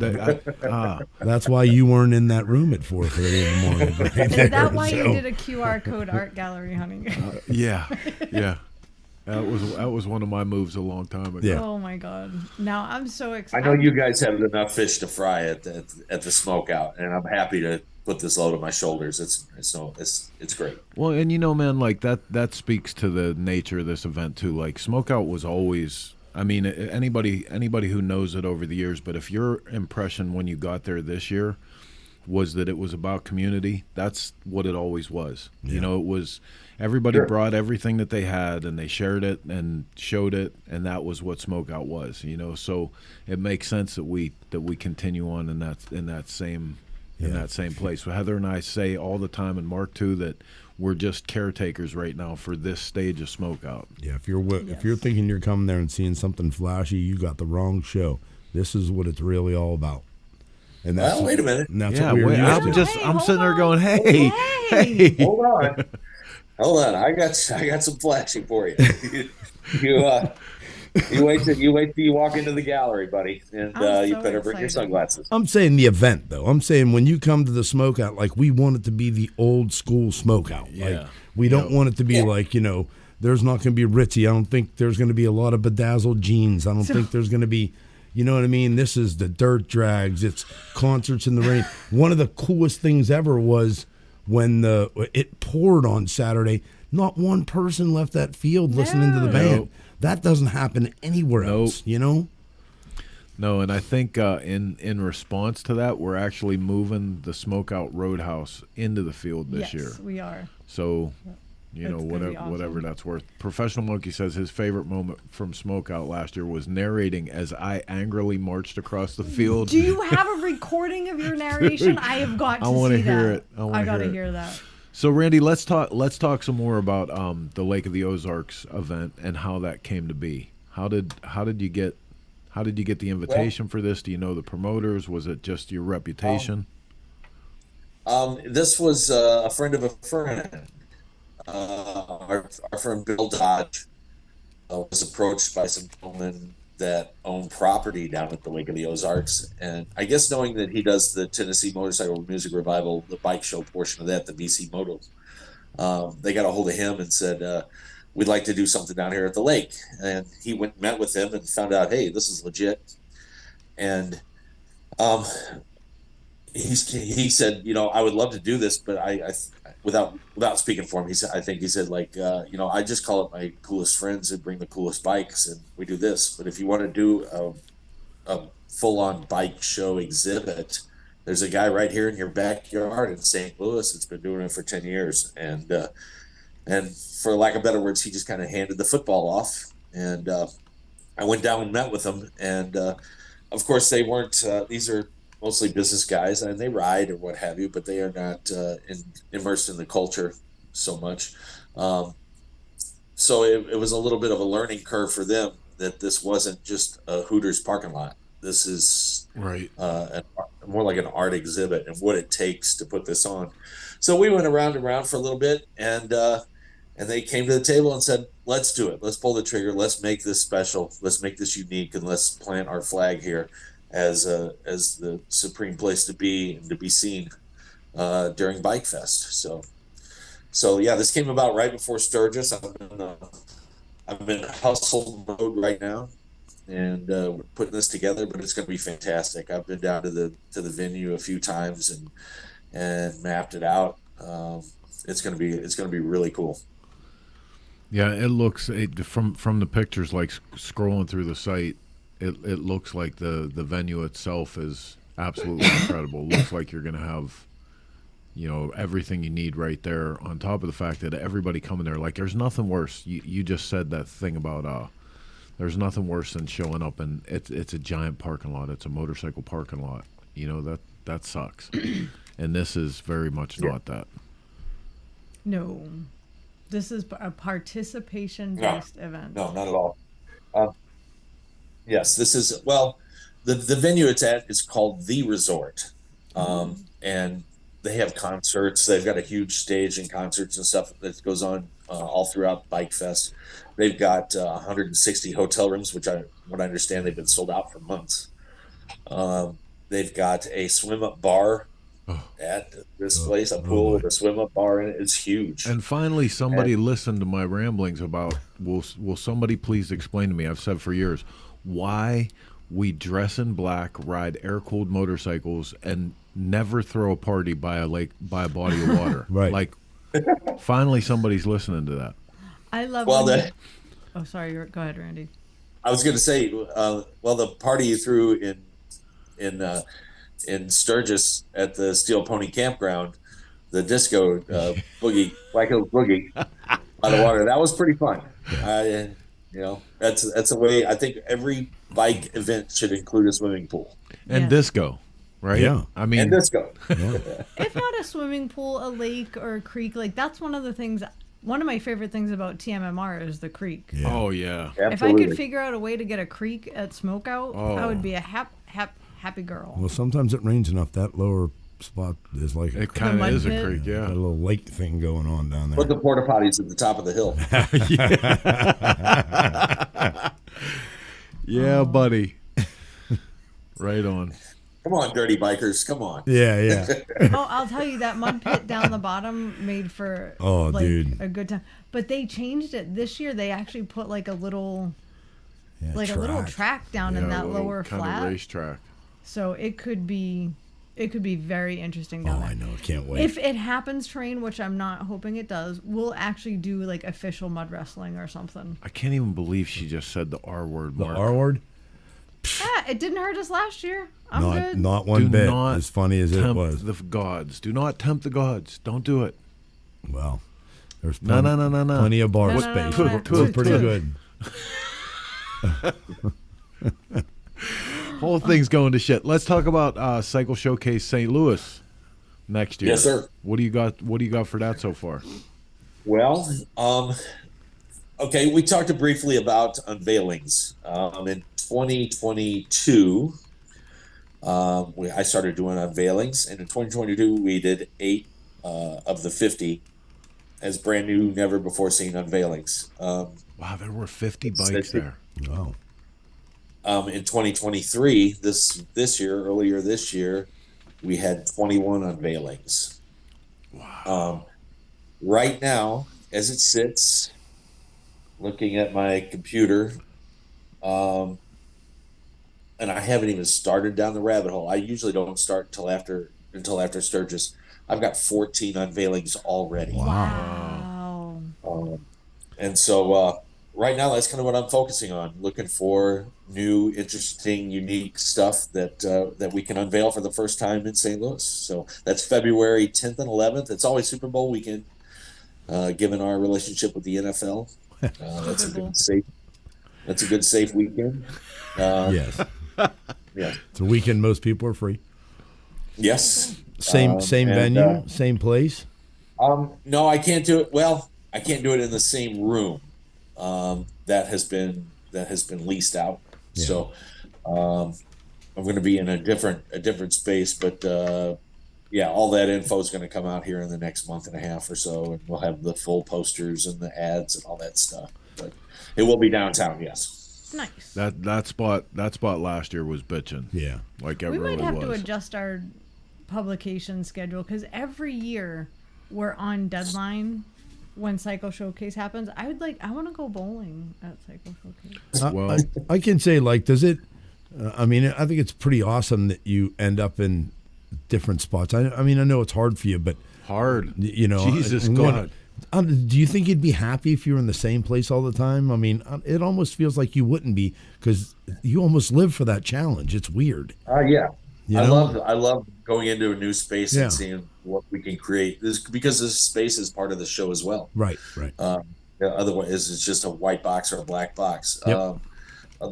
that's why you weren't in that room at 4:30 in the morning. Right Is there, that why you so. did a QR code art gallery, honey? yeah. That was one of my moves a long time ago. Yeah. Oh my God! Now I'm so I excited. know you guys have enough fish to fry at the SmokeOut, and I'm happy to put this load on my shoulders. It's great. Well, and man, like that speaks to the nature of this event too. Like SmokeOut was always, I mean, anybody who knows it over the years, but if your impression when you got there this year was that it was about community, that's what it always was. Yeah. It was everybody Sure. brought everything that they had and they shared it and showed it, and that was what SmokeOut was. So it makes sense that we continue on in that same place. So Heather and I say all the time, and Mark too, that we're just caretakers right now for this stage of SmokeOut. Yeah, if you're thinking you're coming there and seeing something flashy, you got the wrong show. This is what it's really all about. And that's Well, wait a minute. And that's Yeah, what we're wait, used to. I'm hold sitting there on. going, hey. Hold on. Hold on. I got some flashing for you. You wait till you walk into the gallery, buddy, and I'm you so better bring your excited. sunglasses. I'm saying the event, though. I'm saying when you come to the SmokeOut, like we want it to be the old school SmokeOut. Yeah. Like we don't want it to be like, there's not going to be ritzy. I don't think there's going to be a lot of bedazzled jeans. I don't think there's going to be, you know what I mean? This is the dirt drags. It's concerts in the rain. One of the coolest things ever was when it poured on Saturday. Not one person left that field listening to the band. Nope. That doesn't happen anywhere else, No, and I think in response to that, we're actually moving the SmokeOut Roadhouse into the field this year. Yes, we are. So, That's gonna be awesome. whatever that's worth. Professional Monkey says his favorite moment from SmokeOut last year was narrating as I angrily marched across the field. Do you have a recording of your narration? I have got to I want to see hear that. it. I gotta hear it. hear that. So, Randy, let's talk some more about the Lake of the Ozarks event and how that came to be. How did you get the invitation for this? Do you know the promoters? Was it just your reputation? This was a friend of a friend. Our friend Bill Dodge was approached by some gentlemen that own property down at the Lake of the Ozarks, and I guess knowing that he does the Tennessee Motorcycle Music Revival, the bike show portion of that, the BC Motos, they got a hold of him and said, we'd like to do something down here at the lake. And he went and met with them and found out, hey, this is legit. And he said, I would love to do this, but I without speaking for him, I think he said, I just call it my coolest friends and bring the coolest bikes, and we do this. But if you want to do a full-on bike show exhibit, there's a guy right here in your backyard in St. Louis that's been doing it for 10 years. And for lack of better words, he just kind of handed the football off. And I went down and met with him. And of course, they weren't, these are mostly business guys, and they ride or what have you, but they are not immersed in the culture so much. So it was a little bit of a learning curve for them that this wasn't just a Hooters parking lot. This is Right. a more like an art exhibit and what it takes to put this on. So we went around and around for a little bit, and they came to the table and said, let's do it. Let's pull the trigger. Let's make this special. Let's make this unique, and let's plant our flag here as the supreme place to be and to be seen during Bike Fest. So yeah, this came about right before Sturgis. I'm in hustle mode right now, and we're putting this together, but it's going to be fantastic. I've been down to the venue a few times and mapped it out. It's going to be really cool. Yeah, it looks from the pictures, like scrolling through the site, it looks like the venue itself is absolutely incredible. It looks like you're going to have, everything you need right there, on top of the fact that everybody coming there, like, there's nothing worse. You just said that thing about there's nothing worse than showing up and it's a giant parking lot. It's a motorcycle parking lot. That sucks. And this is very much not that. No. This is a participation-based event. No, not at all. Yes, this is, the venue it's at is called The Resort. And they have concerts. They've got a huge stage and concerts and stuff that goes on all throughout Bike Fest. They've got 160 hotel rooms, what I understand they've been sold out for months. They've got a swim-up bar at this place, a pool with a swim-up bar in it. It's huge. And finally, somebody listened to my ramblings about, will somebody please explain to me, I've said for years, why we dress in black, ride air-cooled motorcycles, and never throw a party by a body of water. Right. Like, finally somebody's listening to that. I love Oh, sorry. Go ahead, Randy. I was going to say, the party you threw in Sturgis at the Steel Pony Campground, the disco boogie, Black Hills Boogie by the water, that was pretty fun. That's the way I think every bike event should include a swimming pool. And disco, right? Yeah. I mean, and disco. If not a swimming pool, a lake or a creek, like that's one of my favorite things about TMMR is the creek. Yeah. Oh, yeah. Absolutely. If I could figure out a way to get a creek at SmokeOut, I would be a happy girl. Well, sometimes it rains enough. That lower spot is like it kind of is a creek, yeah. A little lake thing going on down there. Put the porta potties at the top of the hill. Yeah, buddy. Right on. Come on, dirty bikers. Come on. Yeah. I'll tell you, that mud pit down the bottom made for dude, a good time. But they changed it this year. They actually put like a little track down in that lower kind flat. of racetrack. So it could be very interesting down there. I know. Can't wait. If it happens to rain, which I'm not hoping it does, we'll actually do like official mud wrestling or something. I can't even believe she just said the R word. The R word? Yeah, it didn't hurt us last year. I'm good. Not one bit. As funny as it was. The gods. Do not tempt the gods. Don't do it. Well, there's no. plenty of bar space. We're pretty good. Whole thing's going to shit. Let's talk about Cycle Showcase St. Louis next year. Yes, sir. What do you got for that so far? Well, okay, we talked briefly about unveilings. In 2022, I started doing unveilings, and in 2022 we did 8 of the 50 as brand new, never before seen unveilings. Wow, there were 50 bikes there. Wow. In 2023, earlier this year, we had 21 unveilings. Wow. Right now, as it sits, looking at my computer, and I haven't even started down the rabbit hole. I usually don't start until after Sturgis. I've got 14 unveilings already. Wow. And so right now, that's kind of what I'm focusing on, looking for new, interesting, unique stuff that we can unveil for the first time in St. Louis. So that's February 10th and 11th. It's always Super Bowl weekend, given our relationship with the NFL. That's a good safe weekend. Yes. Yeah. It's a weekend most people are free. Yes. Same venue, same place? No, I can't do it. Well, I can't do it in the same room. That has been leased out. Yeah. So I'm going to be in a different space, but yeah, all that info is going to come out here in the next month and a half or so, and we'll have the full posters and the ads and all that stuff. But it will be downtown, yes. Nice. That spot last year was bitching. Yeah, like it We really might have was. to adjust our publication schedule because every year we're on deadline when Cycle Showcase happens. I want to go bowling at Cycle Showcase. Well, I can say, like, does it? I mean, I think it's pretty awesome that you end up in different spots. I mean, I know it's hard for you, but hard. You know, Jesus God. Do you think you'd be happy if you were in the same place all the time? I mean, it almost feels like you wouldn't be because you almost live for that challenge. It's weird. Yeah. You I know? love going into a new space Yeah. and seeing what we can create. Because this space is part of the show as well. Right. Yeah, otherwise, it's just a white box or a black box. Yep.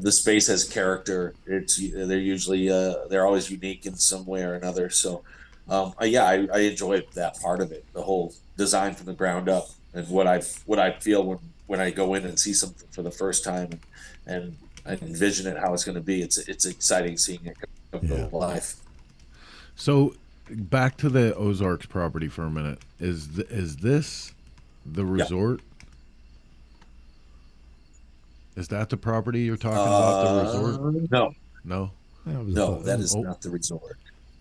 The space has character. They're always unique in some way or another. So, yeah, I enjoy that part of it. The whole design from the ground up and what I feel when I go in and see something for the first time and I envision it how it's going to be. It's exciting seeing it come to life. So back to the Ozarks property for a minute. Is this the resort? Is that the property you're talking about? The resort? No, no. That is not the resort.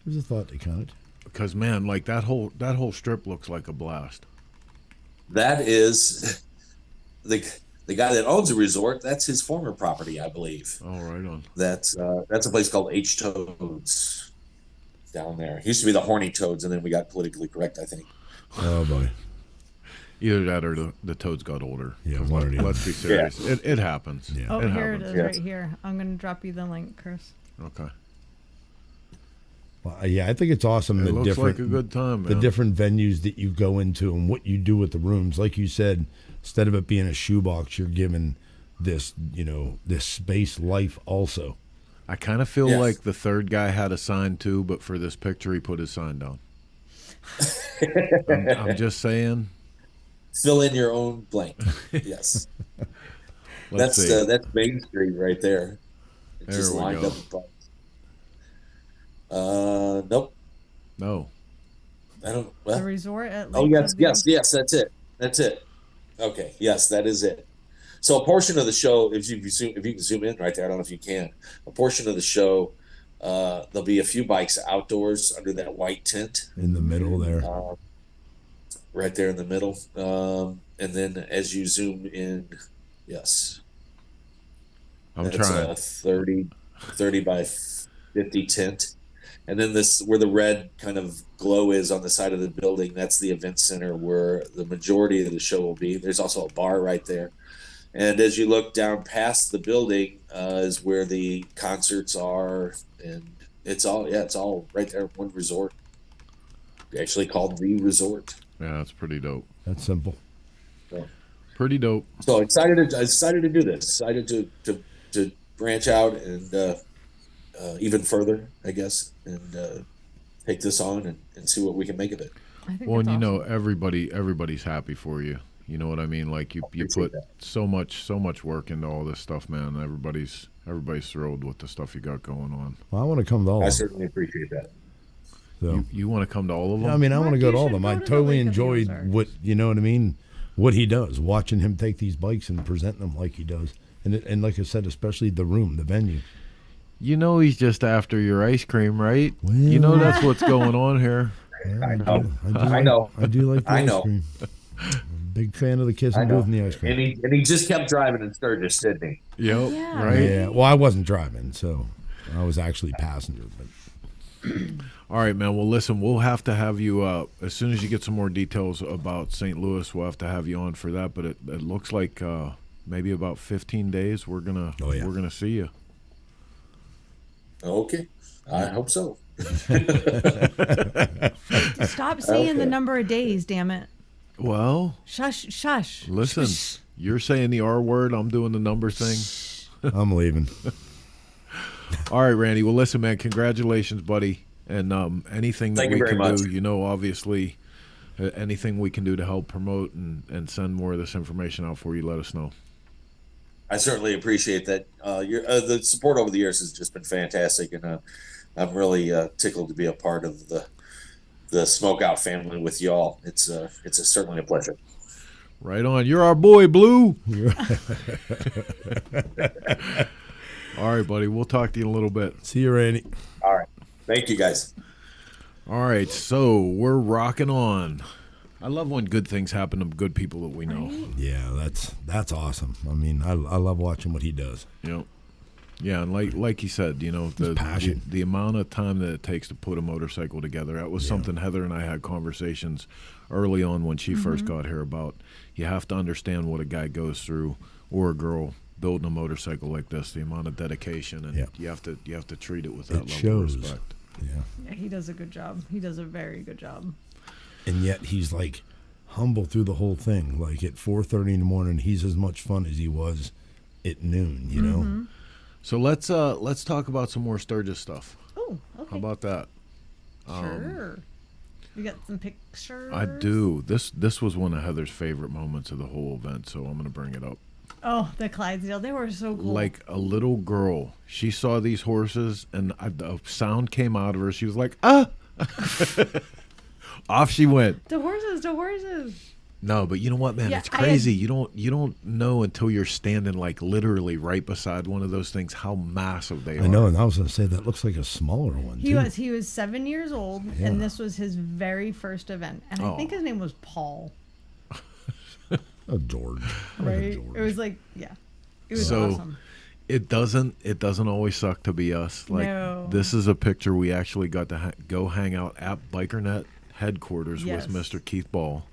There's a thought they counted. Because man, like that whole strip looks like a blast. That is the guy that owns the resort. That's his former property, I believe. Oh, right on. That's a place called H Toads down there. It used to be the Horny Toads, and then we got politically correct, I think. Oh boy. Either that or the toads got older. Yeah, one or the Let's other. be serious. Yeah. It happens. Yeah. Oh, it here happens. it is right here. I'm going to drop you the link, Chris. Okay. Well, yeah, I think it's awesome. It looks like a good time, The man. different venues that you go into and what you do with the rooms. Like you said, instead of it being a shoebox, you're given this, this space life also. I kind of feel Yes. like the third guy had a sign too, but for this picture, he put his sign down. I'm just saying. Fill in your own blank. Yes. Let's see. That's Main Street right there. It's There just we lined go. up above. Nope. No. I don't. The Well, resort at oh Lake yes, View. yes. That's it. Okay. Yes, that is it. So a portion of the show, if you can zoom in right there, I don't know if you can. A portion of the show, there'll be a few bikes outdoors under that white tent. In the middle there. Right there in the middle. And then as you zoom in, yes. I'm That's trying. a 30 by 50 tent. And then where the red kind of glow is on the side of the building, that's the event center where the majority of the show will be. There's also a bar right there. And as you look down past the building is where the concerts are. And it's all right there, one resort. Actually called The Resort. Yeah, that's pretty dope. That's simple. So, Pretty dope. so excited to do this. Excited to branch out and even further, I guess, and take this on and see what we can make of it. I think Well, it's and awesome. everybody's happy for you. You know what I mean? Like you appreciate put that. so much work into all this stuff, man. Everybody's thrilled with the stuff you got going on. Well, I want to come to all I of them. certainly appreciate that. So. You want to come to all of them? I mean, I Mark, want to go you to all of should them. go I to the totally Lake of the enjoyed Ozarks. what, you know what I mean, what he does, watching him take these bikes and present them like he does. And like I said, especially the room, the venue. You know he's just after your ice cream, right? Well- You know that's what's going on here. Yeah, I know. I know. I do like the I ice know. cream. Big fan of the kiss I and know. booth and the ice cream. And he just kept driving in Sturgis, didn't he? Yep. Yeah. Right. Yeah. Well, I wasn't driving, so I was actually passenger. But All right, man. Well, listen, we'll have to have you as soon as you get some more details about St. Louis. We'll have to have you on for that. But it looks like maybe about 15 days we're gonna see you. Okay. I hope so. Stop saying the Okay. number of days, damn it. Well, Shush. listen, you're saying the R word. I'm doing the number thing. I'm leaving. All right, Randy. Well, listen, man. Congratulations, buddy. And anything that Thank you we very can much. do, obviously, anything we can do to help promote and send more of this information out for you, let us know. I certainly appreciate that. The support over the years has just been fantastic, and I'm really tickled to be a part of the SmokeOut family with y'all. It's certainly a pleasure. Right on. You're our boy, Blue. All right, buddy. We'll talk to you in a little bit. See you, Randy. All right. Thank you, guys. All right, so we're rocking on. I love when good things happen to good people that we know. Right? Yeah, that's awesome. I mean, I love watching what he does. Yep. Yeah, and like you said, the passion. the amount of time that it takes to put a motorcycle together. That was something Heather and I had conversations early on when she first got here about. You have to understand what a guy goes through, or a girl, building a motorcycle like this, the amount of dedication, and you have to treat it with that level of respect. Yeah, he does a good job. He does a very good job. And yet he's like humble through the whole thing. Like at 4:30 in the morning, he's as much fun as he was at noon. You know. So let's talk about some more Sturgis stuff. Oh, okay. How about that? Sure. You got some pictures? I do. This was one of Heather's favorite moments of the whole event, so I'm going to bring it up. Oh, the Clydesdale. They were so cool. Like a little girl. She saw these horses, and the sound came out of her. She was like, ah! Off she went. The horses. No, but you know what, man? Yeah, it's crazy. You don't know until you're standing like literally right beside one of those things how massive they are. I know, and I was going to say that looks like a smaller one. He was 7 years old, and this was his very first event. And I think his name was Paul. Oh, George. Right? George. It was like, it was awesome. It doesn't always suck to be us. Like No. This is a picture we actually got to go hang out at BikerNet headquarters with Mr. Keith Ball.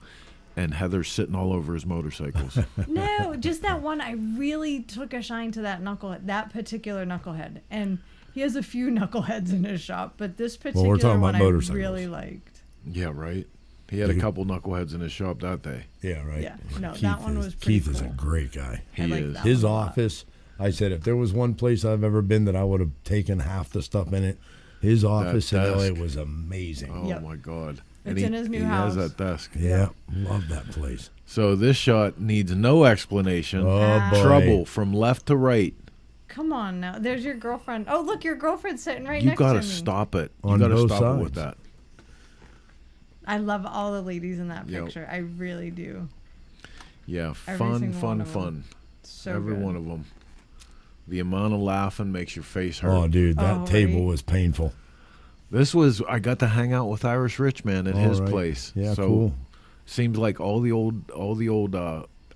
And Heather's sitting all over his motorcycles. No, just that one. I really took a shine to that particular knucklehead. And he has a few knuckleheads in his shop, but this particular one I really liked. Yeah, right. He had a couple knuckleheads in his shop that day. Yeah, right. Yeah, no, that one was pretty Keith is a cool. great guy. He is. His office, I said, if there was one place I've ever been that I would have taken half the stuff in it, his office in LA was amazing. Oh, my God. It's in his new house. He has that desk. Yeah, love that place. So this shot needs no explanation. Oh, boy. Trouble from left to right. Come on now. There's your girlfriend. Oh, look, your girlfriend's sitting right next to me. You got to stop it. You On got to both stop it sides. with that. I love all the ladies in that picture. I really do. Yeah, Every fun. single one of them. So Every one of them. The amount of laughing makes your face hurt. Oh, dude, that table was painful. I got to hang out with Irish Rich Man at his place. Yeah, so cool. Seems like all the old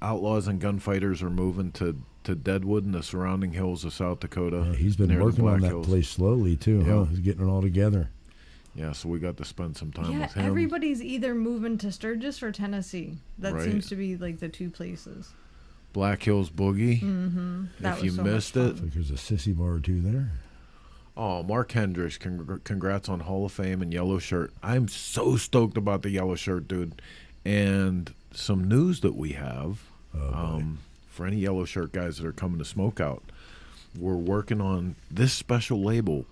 outlaws and gunfighters are moving to Deadwood and the surrounding hills of South Dakota. Yeah, he's been working on that place slowly too. Huh? He's getting it all together. Yeah, so we got to spend some time with him. Everybody's either moving to Sturgis or Tennessee. That seems to be like the two places. Black Hills Boogie. Mm-hmm. If you missed it, Looks like there's a sissy bar or two there. Oh, Mark Hendricks, congrats on Hall of Fame and yellow shirt. I'm so stoked about the yellow shirt, dude. And some news that we have for any yellow shirt guys that are coming to SmokeOut, we're working on this special label.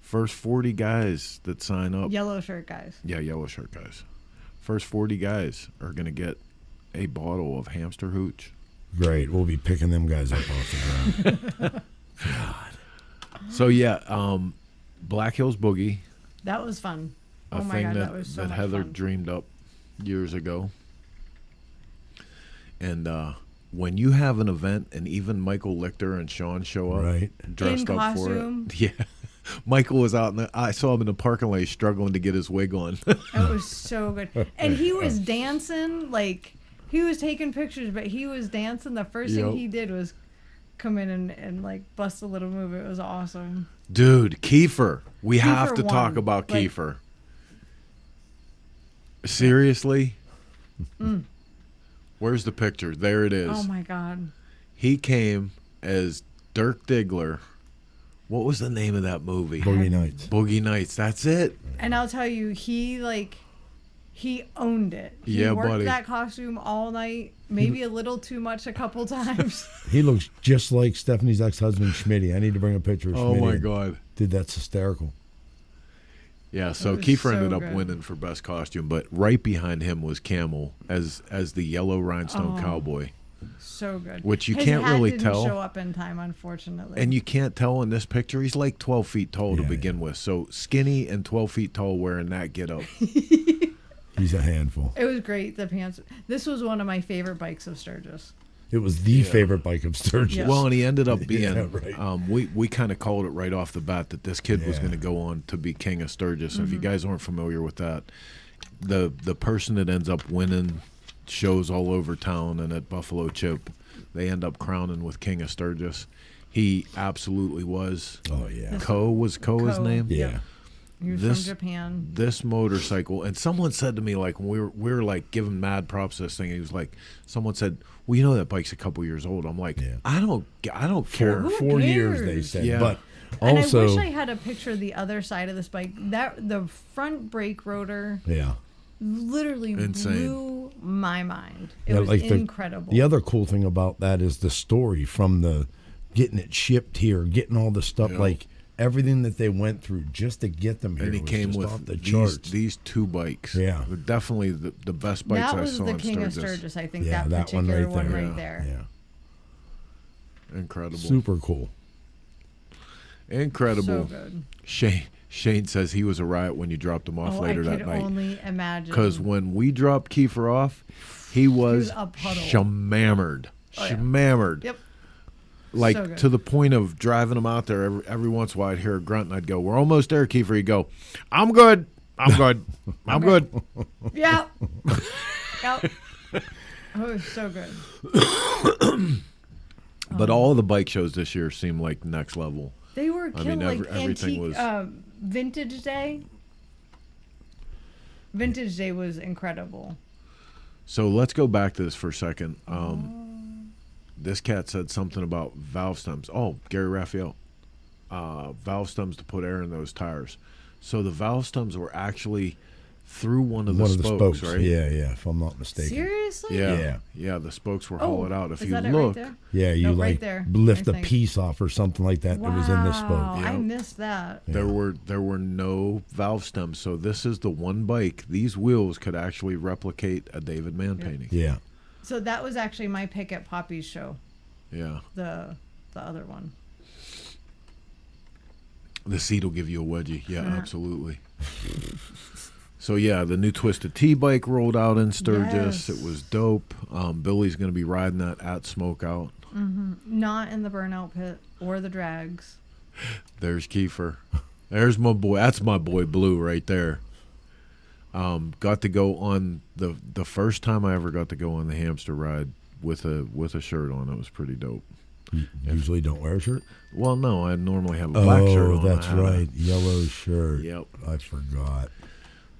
First 40 guys that sign up. Yellow shirt guys. Yeah, yellow shirt guys. First 40 guys are going to get a bottle of Hamster Hooch. Great. We'll be picking them guys up off the ground. God. So, yeah, Black Hills Boogie. That was fun. A oh, my thing God, that, that was so that much Heather fun. dreamed up years ago. And when you have an event and even Michael Lichter and Sean show up dressed in up costume. for it. Yeah. Michael was out, I saw him in the parking lot struggling to get his wig on. It was so good. And he was dancing, like, he was taking pictures, but he was dancing. The first thing he did was come in and like, bust a little move. It was awesome. Dude, Kiefer. We have to won. talk about Like, Kiefer. Seriously? Where's the picture? There it is. Oh, my God. He came as Dirk Diggler. What was the name of that movie? Boogie Nights. Boogie Nights. That's it. And I'll tell you, he owned it. He worked buddy. that costume all night, maybe a little too much a couple times. He looks just like Stephanie's ex-husband, Schmitty. I need to bring a picture of Schmitty. Oh, my God. Dude, that's hysterical. Yeah, so Kiefer ended up winning for best costume, but right behind him was Camel as the yellow rhinestone cowboy. So good. Which you His can't hat really didn't tell. show up in time, unfortunately. And you can't tell in this picture. He's like 12 feet tall to begin with. So skinny and 12 feet tall wearing that get up. He's a handful. It was great. The pants. This was one of my favorite bikes of Sturgis. It was the favorite bike of Sturgis. Yes. Well, and he ended up being, Yeah, right. we kind of called it right off the bat that this kid was going to go on to be king of Sturgis. If you guys aren't familiar with that, the person that ends up winning shows all over town and at Buffalo Chip, they end up crowning with king of Sturgis. He absolutely was. Oh, yeah. Ko his name? Yeah. Yep. He was This- from Japan. This motorcycle, and someone said to me, like, when we were like giving mad props to this thing, he was like, someone said, well, you know that bike's a couple years old. I'm like, I don't care. Who 4 years, they cares? said. Yeah. But And also, I wish I had a picture of the other side of this bike. That the front brake rotor literally Insane. blew my mind. It yeah, was like incredible. The other cool thing about that is the story from the getting it shipped here, getting all the stuff, like everything that they went through just to get them here. And he was came just with off the charts. these two bikes. Yeah. They're definitely the best bikes that I was saw the in king Sturgis. of Sturgis, I think. Yeah, that that one particular right one there. right there. Yeah. Incredible. Super cool. Incredible. So good. Shane says he was a riot when you dropped him off Oh, later I that could night. only imagine. Because when we dropped Kiefer off, he was a puddle. shamammered. Oh, yeah. Shamammered. Yep. Like So good. to the point of driving him out there every once in a while I'd hear a grunt and I'd go, we're almost there, Kiefer. He'd go, I'm good. I'm good. I'm good. Yeah. Yep. Oh, it was so good. But all the bike shows this year seem like next level. They were I killing mean, like everything antique, was- Vintage Day. Vintage Day was incredible. So let's go back to this for a second. This cat said something about valve stems. Oh, Gary Raphael. Valve stems to put air in those tires. So the valve stems were actually through one of the spokes, right? Yeah, if I'm not mistaken. Seriously? Yeah. The spokes were Oh, hollowed out. If is you that it look, right there? Yeah, you No, right like there, lift I a think. piece off or something like that that was in the spoke. Wow, Yeah. I missed that. there were no valve stems. So this is the one bike. These wheels could actually replicate a David Mann painting. Yeah. So that was actually my pick at Poppy's show. Yeah. The other one. The seat will give you a wedgie. Yeah, absolutely. So yeah, the new Twisted T bike rolled out in Sturgis. Yes. It was dope. Billy's going to be riding that at SmokeOut. Not in the burnout pit or the drags. There's Kiefer. There's my boy. That's my boy Blue right there. Got to go on the first time I ever got to go on the hamster ride with a shirt on. It was pretty dope. You usually don't wear a shirt? Well, no, I normally have a black shirt on. That's I had a- right. Yellow shirt. Yep. I forgot.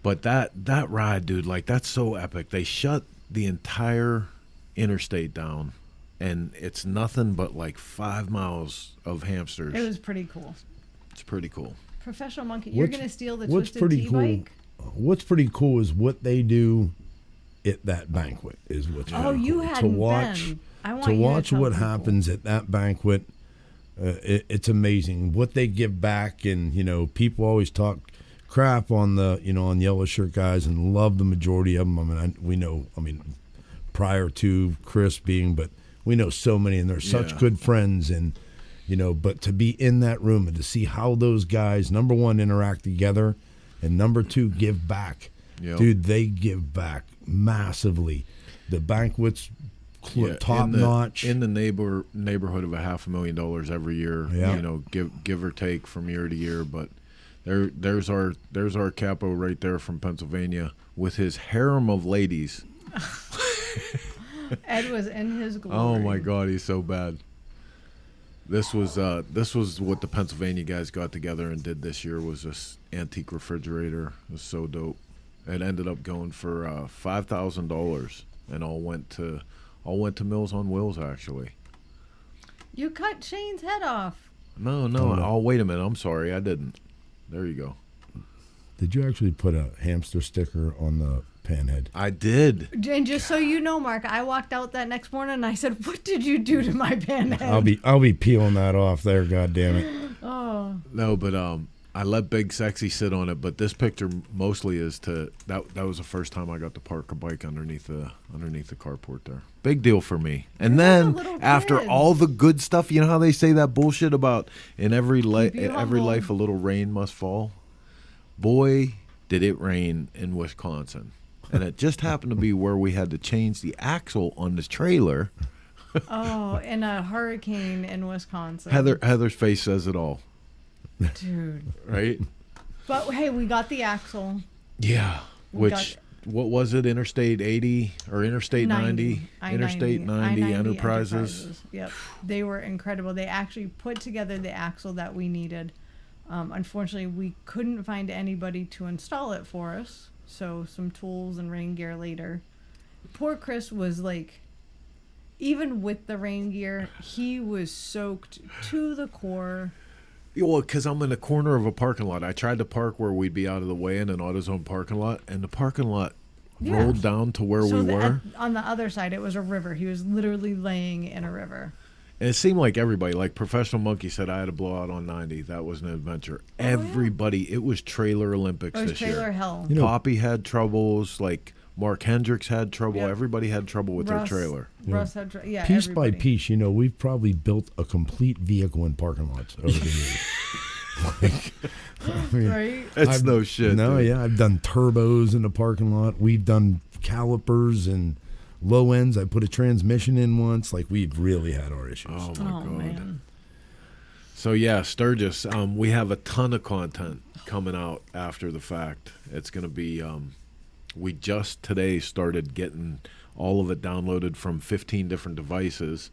But that ride, dude, like that's so epic. They shut the entire interstate down, and it's nothing but like 5 miles of hamsters. It was pretty cool. It's pretty cool. Professional Monkey, you're What's- going to steal the what's Twisted pretty T cool- bike? What's pretty cool is what they do at that banquet is what's Oh, really you cool. hadn't to watch been. I want to you to watch tell what people. happens at that banquet. It's amazing what they give back, and people always talk crap on the on yellow shirt guys and love the majority of them. We know prior to Chris but we know so many, and they're such Yeah. good friends, and but to be in that room and to see how those guys, number one, interact together, and number two, give back. Yep. Dude, they give back massively. The banquets top notch. in the neighborhood of $500,000 every year. Yeah. Give or take from year to year. But there's our capo right there from Pennsylvania with his harem of ladies. Ed was in his glory. Oh my God, he's so bad. This was what the Pennsylvania guys got together and did this year, was this antique refrigerator. It was so dope. It ended up going for $5,000, and all went to Mills on Wheels actually. You cut Shane's head off. No. Oh, wait a minute. I'm sorry, I didn't. There you go. Did you actually put a hamster sticker on the panhead? I did. And just so you know, Mark, I walked out that next morning and I said, "What did you do to my panhead?" I'll be peeling that off there. God damn it! Oh. No, but I let Big Sexy sit on it, but this picture mostly is to that was the first time I got to park a bike underneath the carport there. Big deal for me. And then after all the good stuff, you know how they say that bullshit about in every life a little rain must fall? Boy, did it rain in Wisconsin. And it just happened to be where we had to change the axle on this trailer. Oh, in a hurricane in Wisconsin. Heather's face says it all. Dude. Right? But hey, we got the axle. Yeah. What was it? Interstate 80 or Interstate 90? Interstate 90 Enterprises. Yep. They were incredible. They actually put together the axle that we needed. Unfortunately, we couldn't find anybody to install it for us. So some tools and rain gear later. Poor Chris was like, even with the rain gear, he was soaked to the core. Well, because I'm in the corner of a parking lot. I tried to park where we'd be out of the way in an AutoZone parking lot, and the parking lot rolled down to where we were. On the other side, it was a river. He was literally laying in a river. And it seemed like everybody, like Professional Monkey said, I had to blow out on 90. That was an adventure. Everybody, it was Trailer Olympics this year. Trailer hell. Poppy had troubles, like Mark Hendricks had trouble. Yep. Everybody had trouble with their trailer. Russ had piece by piece, we've probably built a complete vehicle in parking lots over the years. Right? That's no shit. No, dude. yeah. I've done turbos in the parking lot. We've done calipers and low ends. I put a transmission in once. Like, we've really had our issues. Oh, my God. Man. So, yeah, Sturgis, we have a ton of content coming out after the fact. It's going to be... we just today started getting all of it downloaded from 15 different devices.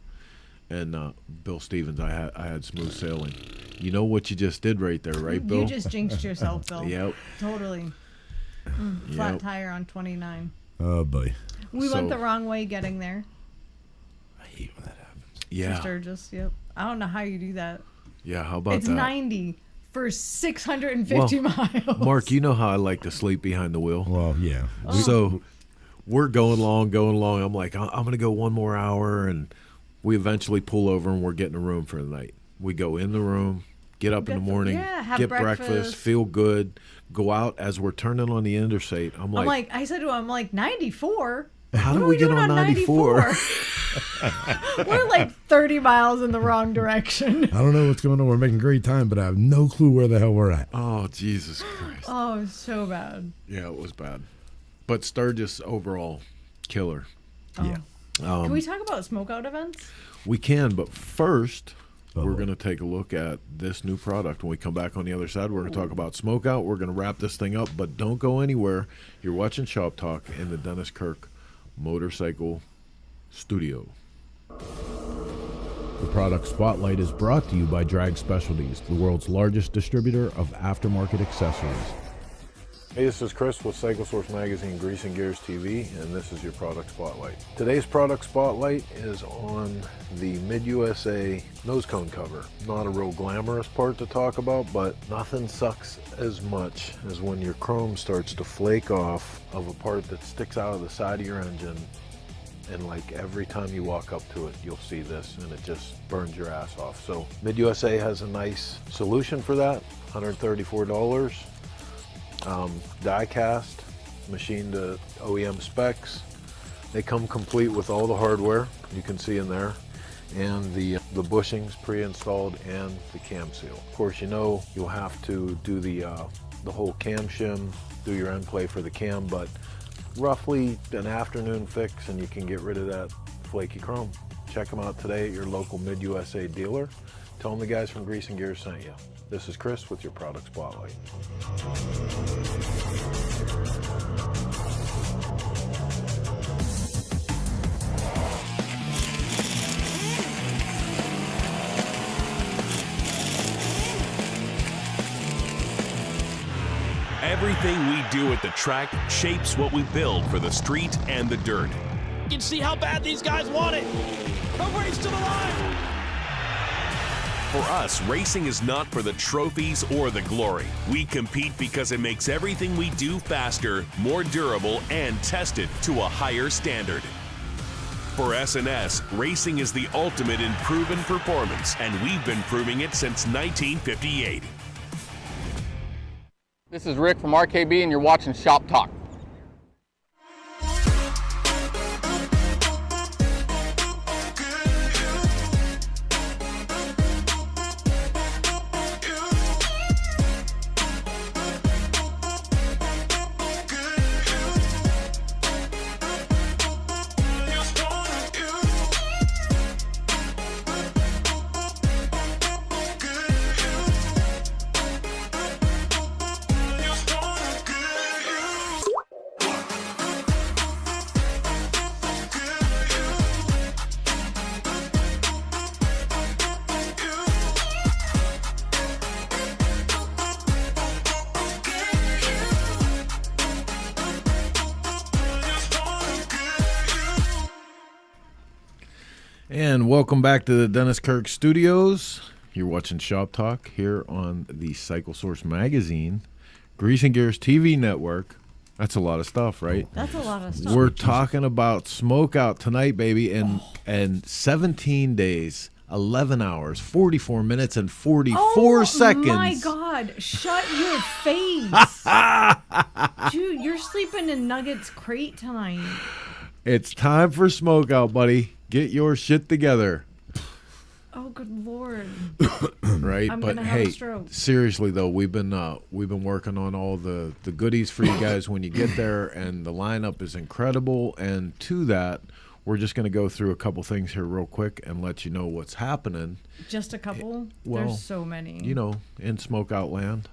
And Bill Stevens, I had smooth sailing. You know what you just did right there, right, Bill? You just jinxed yourself, Bill. Yep. Totally. Flat tire on 29. Oh, boy. We went the wrong way getting there. I hate when that happens. Yeah. Sturgis, yep. I don't know how you do that. Yeah, how about it's that? It's 90 for 650 miles. Mark, you know how I like to sleep behind the wheel. Well, yeah. So we're going along. I'm like, I'm going to go one more hour. And we eventually pull over and we're getting a room for the night. We go in the room, get up in the morning, get breakfast, feel good, go out. As we're turning on the interstate, I said to him, 94? How do we get on 94? We're like 30 miles in the wrong direction. I don't know what's going on. We're making great time, but I have no clue where the hell we're at. Oh, Jesus Christ. Oh, it was so bad. Yeah, it was bad. But Sturgis overall, killer. Oh. Yeah. Can we talk about SmokeOut events? We can, but first, we're going to take a look at this new product. When we come back on the other side, we're going to talk about SmokeOut. We're going to wrap this thing up, but don't go anywhere. You're watching Shop Talk in the Dennis Kirk Motorcycle Studio. The product spotlight is brought to you by Drag Specialties, the world's largest distributor of aftermarket accessories. Hey, this is Chris with Cycle Source Magazine, Grease and Gears TV, and this is your product spotlight. Today's product spotlight is on the Mid-USA nose cone cover. Not a real glamorous part to talk about, but nothing sucks as much as when your chrome starts to flake off of a part that sticks out of the side of your engine, and like every time you walk up to it, you'll see this, and it just burns your ass off. So Mid-USA has a nice solution for that, $134. Die cast, machined to OEM specs. They come complete with all the hardware you can see in there, and the bushings pre-installed and the cam seal. Of course, you'll have to do the whole cam shim, do your end play for the cam, but roughly an afternoon fix and you can get rid of that flaky chrome. Check them out today at your local Mid-USA dealer. Tell them the guys from Grease and Gears sent you. This is Chris with your product spotlight. Everything we do at the track shapes what we build for the street and the dirt. You can see how bad these guys want it. A race to the line. For us, racing is not for the trophies or the glory. We compete because it makes everything we do faster, more durable, and tested to a higher standard. For S&S, racing is the ultimate in proven performance, and we've been proving it since 1958. This is Rick from RKB, and you're watching Shop Talk. And welcome back to the Dennis Kirk Studios. You're watching Shop Talk here on the Cycle Source Magazine, Grease and Gears TV network. That's a lot of stuff, right? That's a lot of stuff. We're talking about SmokeOut tonight, baby, and 17 days, 11 hours, 44 minutes, and 44 seconds. Oh, my God. Shut your face. Dude, you're sleeping in Nuggets crate tonight. It's time for SmokeOut, buddy. Get your shit together. Oh, good Lord. Right? I'm But gonna have a hey, stroke. seriously though, we've been working on all the goodies for you guys when you get there, and the lineup is incredible. And to that, we're just going to go through a couple things here real quick and let you know what's happening. Just a couple? Well, There's so many. You know, in SmokeOut land.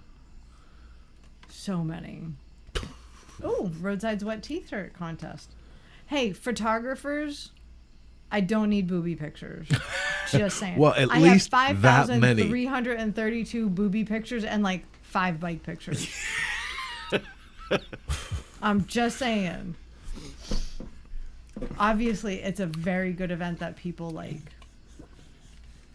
So many. Oh, Roadside's Wet Teeth Shirt contest. Hey, photographers, I don't need booby pictures. Just saying. Well, at I least have that many. 5,332 booby pictures and like 5 bike pictures. I'm just saying. Obviously, it's a very good event that people like.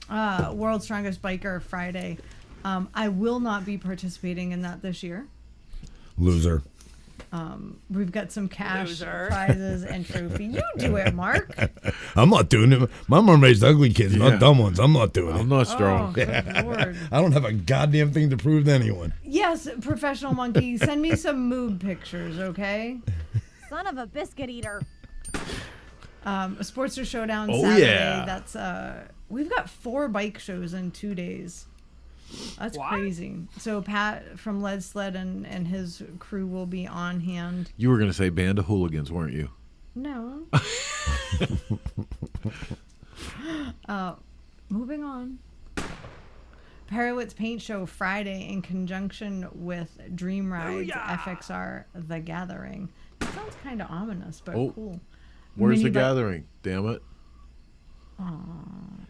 World's Strongest Biker Friday. I will not be participating in that this year. Loser. We've got some cash prizes and trophy. You do it, Mark. I'm not doing it. My mom raised ugly kids, not dumb ones. I'm not doing it. I'm not strong. Oh, good Lord. I don't have a goddamn thing to prove to anyone. Yes, Professional Monkey, send me some mood pictures, okay? Son of a biscuit eater. Sportster Showdown Oh, Saturday. yeah. That's we've got 4 bike shows in 2 days. That's crazy. So Pat from Lead Sled and his crew will be on hand. You were going to say Band of Hooligans, weren't you? No. Moving on. Perowitz Paint Show Friday in conjunction with Dream Rides FXR The Gathering. That sounds kind of ominous, but cool. Where's Mini the bike- gathering? Damn it.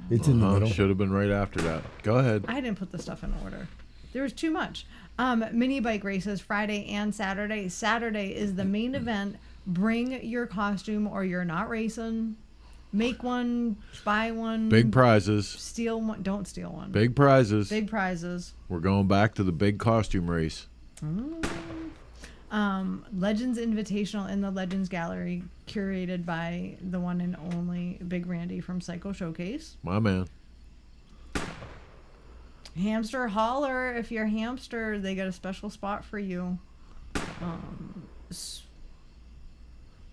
It's in the middle. Should have been right after that. Go ahead. I didn't put the stuff in order. There was too much. Mini bike races Friday and Saturday. Saturday is the main event. Bring your costume or you're not racing. Make one, buy one. Big prizes. Steal one. Don't steal one. Big prizes. Big prizes. We're going back to the big costume race. Legends Invitational in the Legends Gallery, curated by the one and only Big Randy from Cycle Showcase. My man. Hamster Holler, if you're a hamster, they got a special spot for you.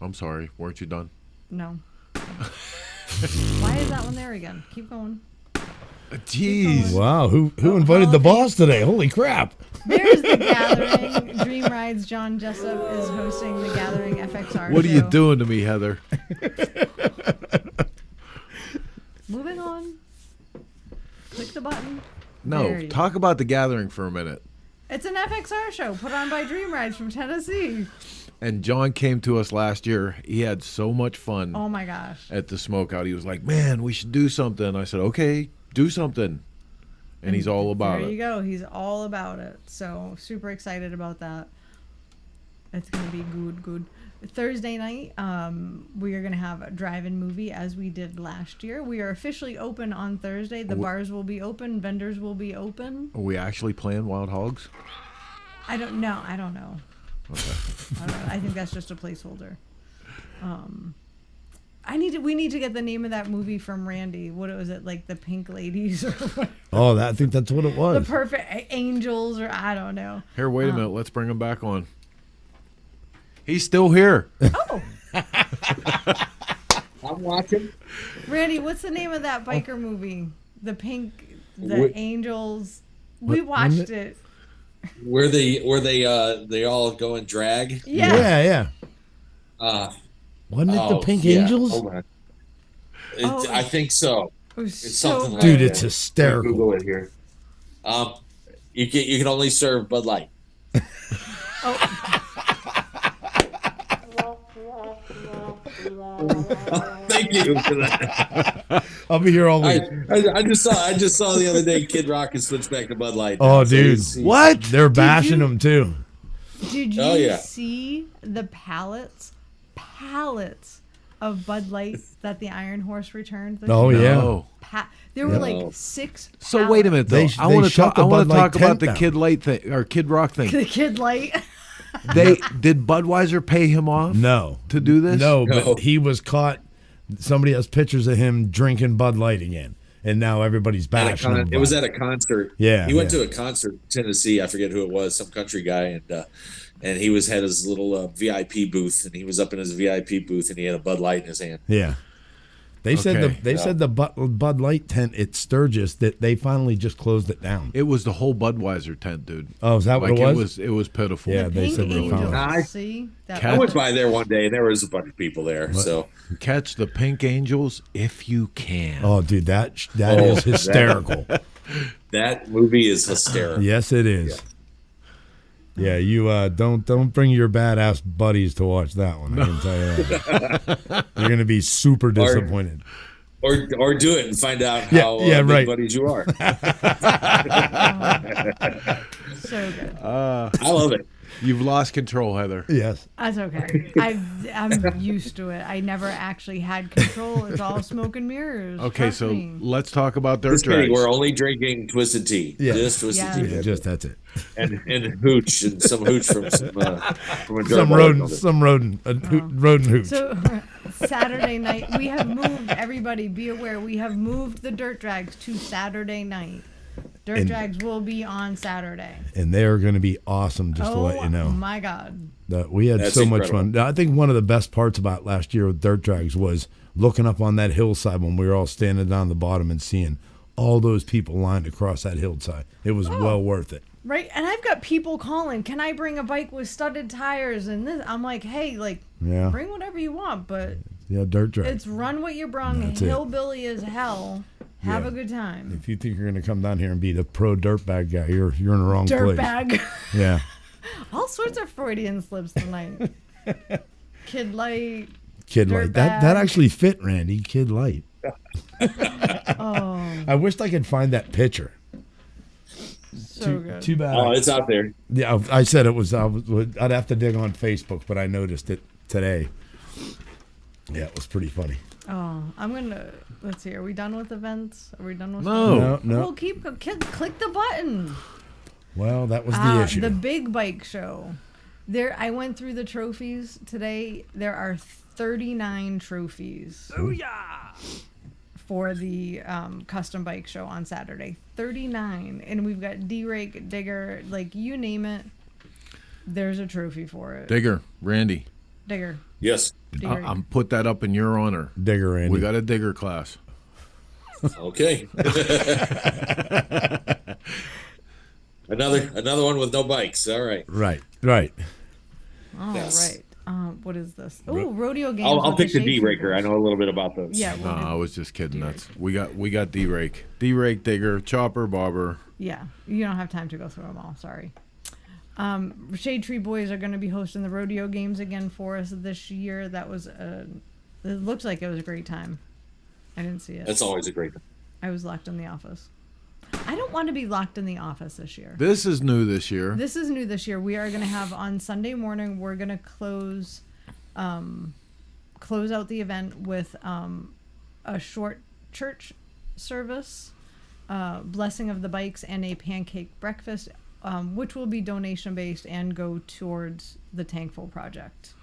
I'm sorry. Weren't you done? No. Why is that one there again? Keep going. Jeez. Wow, who invited the boss today? Holy crap. There's the Gathering. Dream Rides. John Jessup is hosting the Gathering FXR What are show. you doing to me, Heather? Moving on. Click the button. There No, you talk about the gathering for a minute. It's an FXR show put on by Dream Rides from Tennessee. And John came to us last year. He had so much fun Oh my gosh. at the SmokeOut. He was like, man, we should do something. I said, okay, do something. And he's all about There it. you go. He's all about it. So super excited about that. It's going to be good. Thursday night, we are going to have a drive-in movie as we did last year. We are officially open on Thursday. The bars will be open. Vendors will be open. Are we actually playing Wild Hogs? I don't know. Okay. I don't know. I think that's just a placeholder. We need to get the name of that movie from Randy. What was it, like the Pink Ladies or what? Oh, I think that's what it was. The Perfect Angels, or I don't know. Here, wait a minute. Let's bring him back on. He's still here. Oh. I'm watching. Randy, what's the name of that biker movie? The Angels. We watched it. Where they all go and drag? Yeah. Wasn't it the Pink Angels? Hold on. I think so. It's something like Dude, that. it's hysterical. Google it here. You can only serve Bud Light. Thank you for that. I'll be here all week. I just saw the other day Kid Rock has switched back to Bud Light. Oh, dude. What? They're bashing them, too. Did you see the pallets of Bud Light that the Iron Horse returned? Oh, yeah. There were like 6 pallets. So wait a minute, though. I want to talk about the Kid Light thing, or Kid Rock thing. The Kid Light. Did Budweiser pay him off? No. To do this? No, but he was caught. Somebody has pictures of him drinking Bud Light again. And now everybody's bashing him. It was at a concert. Yeah. He went to a concert in Tennessee. I forget who it was, some country guy. And he had his little VIP booth. And he was up in his VIP booth and he had a Bud Light in his hand. Yeah. They said the Bud Light tent at Sturgis that they finally just closed it down. It was the whole Budweiser tent, dude. Oh, is that what it was? It was pitiful. Yeah, they said they found it. I went by there one day and there was a bunch of people there. So catch the Pink Angels if you can. Oh, dude, that is hysterical. That movie is hysterical. Yes, it is. Yeah, you don't bring your badass buddies to watch that one. I can tell you that. You're going to be super disappointed. Or do it and find out how big buddies you are. So good. I love it. You've lost control, Heather. Yes. That's okay. I'm used to it. I never actually had control. It's all smoke and mirrors. Okay, Trust so me. let's talk about dirt Just kidding. drags. We're only drinking Twisted Tea. Yeah. Just Twisted Tea. Yeah, just that's it. And hooch and some hooch from a some rodent hooch. So Saturday night, we have moved. Everybody, be aware. We have moved the dirt drags to Saturday night. Dirt drags will be on Saturday. And they are going to be awesome, just to let you know. Oh, my God. We had That's so incredible. much fun. I think one of the best parts about last year with dirt drags was looking up on that hillside when we were all standing down the bottom and seeing all those people lined across that hillside. It was well worth it. Right, and I've got people calling, can I bring a bike with studded tires and this? I'm like, hey, bring whatever you want, but dirt drag. it's run what you brung, That's it. hillbilly as hell. Have a good time. If you think you're going to come down here and be the pro dirtbag guy, you're in the wrong place. Dirtbag. Yeah. All sorts of Freudian slips tonight. Kid Light. Kid Light. That actually fit, Randy. Kid Light. Oh. I wished I could find that picture. So good. Too bad. Oh, it's out there. Yeah, I said it was. I'd have to dig on Facebook, but I noticed it today. Yeah, it was pretty funny. Oh, I'm gonna. Let's see. Are we done with events? Are we done with? No. Well, click the button. Well, that was the issue. The big bike show. I went through the trophies today. There are 39 trophies. Oh yeah. For the custom bike show on Saturday. 39, and we've got D-Rake, Digger, like you name it. There's a trophy for it. Digger, Randy. Digger. Yes. I'm put that up in your honor. Digger, Randy. We got a digger class. Okay. Another one with no bikes. All right. Right. All right. What is this? Oh, rodeo games. I'll with pick the shade D-Raker. troopers. I know a little bit about those. Yeah. No, I was just kidding. We got D-Rake, Digger, Chopper, Bobber. Yeah, you don't have time to go through them all. Sorry. Shade Tree Boys are going to be hosting the rodeo games again for us this year. That was it looks like it was a great time. I didn't see it. That's always a great time. I was locked in the office. I don't want to be locked in the office this year. This is new this year. This is new this year. We are going to have on Sunday morning. We're going to close out the event with a short church service, blessing of the bikes, and a pancake breakfast, which will be donation based and go towards the Tankful project.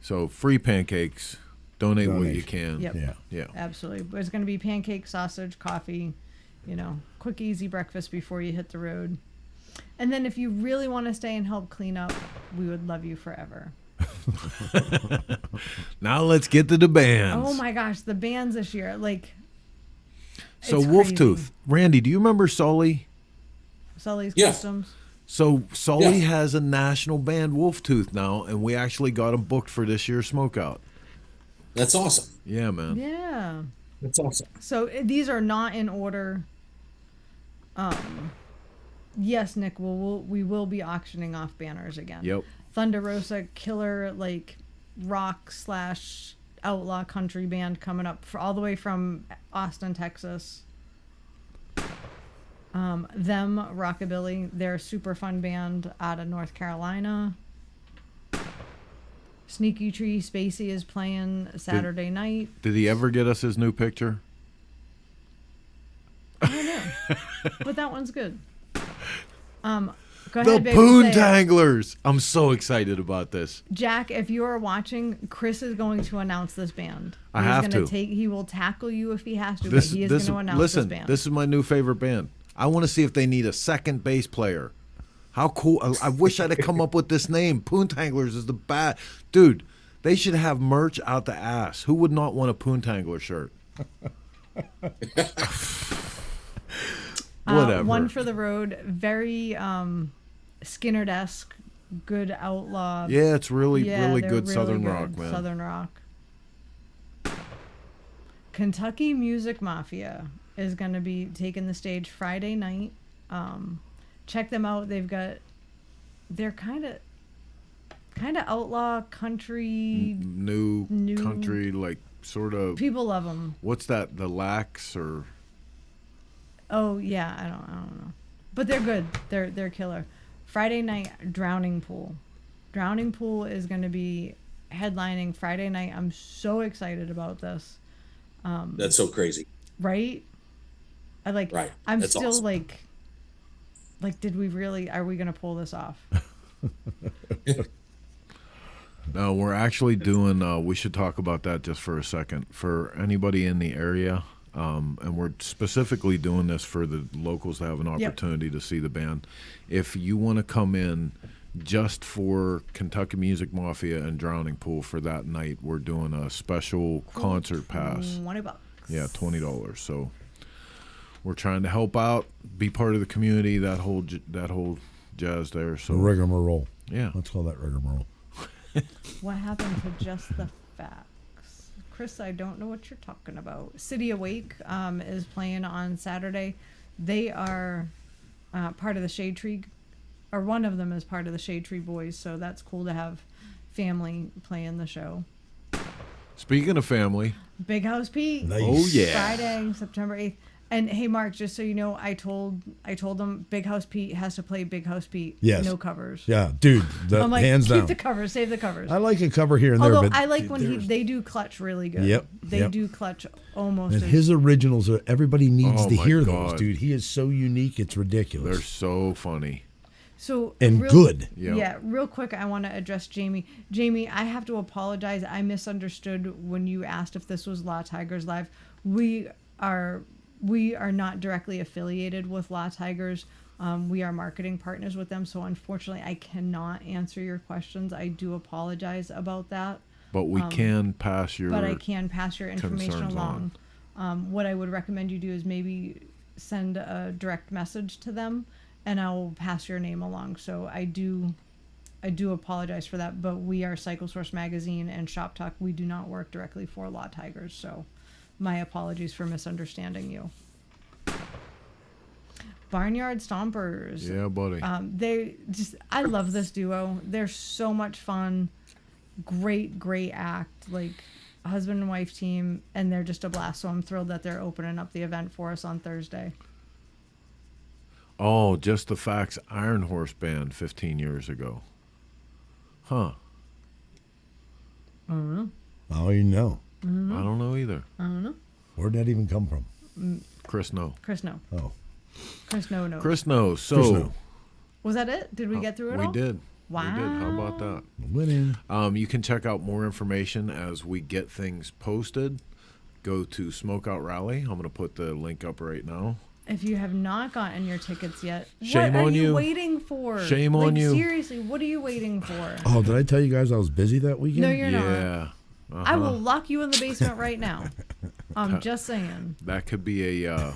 So free pancakes Donate what Donation. you can. Yep. Yeah. Absolutely. But it's going to be pancake, sausage, coffee, quick, easy breakfast before you hit the road. And then if you really want to stay and help clean up, we would love you forever. Now let's get to the bands. Oh my gosh, the bands this year. So it's Wolf crazy. Tooth. Randy, do you remember Sully? Sully's Yeah. Customs. So Sully has a national band, Wolf Tooth, now, and we actually got them booked for this year's SmokeOut. That's awesome. Yeah, man. Yeah. That's awesome. So these are not in order. Yes, Nick, we will be auctioning off banners again. Yep. Thunder Rosa, killer rock / outlaw country band coming up all the way from Austin, Texas. Them Rockabilly, they're a super fun band out of North Carolina. Sneaky Tree Spacey is playing Saturday night. Did he ever get us his new picture? I don't know, but that one's good. Go The ahead, baby, Poon say it. Tanglers. I'm so excited about this. Jack, if you are watching, Chris is going to announce this band. I have to. He will tackle you if he has to, but he is going to announce this band. This is my new favorite band. I want to see if they need a second bass player. How cool. I wish I'd have come up with this name. Poon Tanglers is the bad. Dude, they should have merch out the ass. Who would not want a Poon Tangler shirt? Whatever. One for the road. Very Skinner-esque, good outlaw. Yeah, it's really they're good Southern rock, man. Southern rock. Kentucky Music Mafia is going to be taking the stage Friday night. Check them out. They're kind of outlaw country. New country, sort of. People love them. What's that? The Lax or? Oh yeah, I don't know, but they're good. They're killer. Friday night, Drowning Pool. Drowning Pool is going to be headlining Friday night. I'm so excited about this. That's so crazy. Right? Right. I'm That's still awesome. did we really? Are we going to pull this off? No, we're actually doing. We should talk about that just for a second. For anybody in the area, and we're specifically doing this for the locals to have an opportunity to see the band. If you want to come in just for Kentucky Music Mafia and Drowning Pool for that night, we're doing a special concert pass. $20. Yeah, $20. So we're trying to help out, be part of the community, that whole jazz there. So Rigmarole. Yeah, let's call that rigmarole. What happened to just the facts? Chris, I don't know what you're talking about. City Awake is playing on Saturday. They are part of the Shade Tree, or one of them is part of the Shade Tree Boys, so that's cool to have family playing the show. Speaking of family, Big House Pete. Nice. Oh, yeah. Friday, September 8th. And hey, Mark, just so you know, I told them Big House Pete has to play Big House Pete. Yes. No covers. Yeah, dude. I'm like, hands keep down. the covers, save the covers. I like a cover here and there, Although but I like when they do clutch really good. Yep, They yep. do clutch almost. And as, his originals are. Everybody needs Oh to my hear God. those, dude. He is so unique. It's ridiculous. they're so funny. So And good. Yep. Yeah, real quick, I want to address Jamie. Jamie, I have to apologize. I misunderstood when you asked if this was Law Tigers Live. We are not directly affiliated with Law Tigers. We are marketing partners with them, so unfortunately, I cannot answer your questions. I do apologize about that. But we can pass your. But I can pass your information concerns along. What I would recommend you do is maybe send a direct message to them, and I will pass your name along. So I do apologize for that, but we are Cycle Source Magazine and ShopTalk. We do not work directly for Law Tigers, so my apologies for misunderstanding you. Barnyard Stompers. Yeah, buddy. I love this duo. They're so much fun. Great act. Like a husband and wife team, and they're just a blast. So I'm thrilled that they're opening up the event for us on Thursday. Oh, Just the Facts Iron Horse Band 15 years ago. Huh. I don't know. Oh, you know. I don't know either. I don't know. Where'd that even come from? Chris, no. Chris, no. Oh. Chris, no. Chris knows. So Chris knows. Was that it? Did we get through it all? we did. Wow. We did. How about that? Winning. You can check out more information as we get things posted. Go to SmokeOut Rally. I'm going to put the link up right now. If you have not gotten your tickets yet, Shame what on are you you. waiting for? Shame on you. Seriously, what are you waiting for? Oh, did I tell you guys I was busy that weekend? No, you're not. Yeah. I will lock you in the basement right now. I'm just saying. That could be a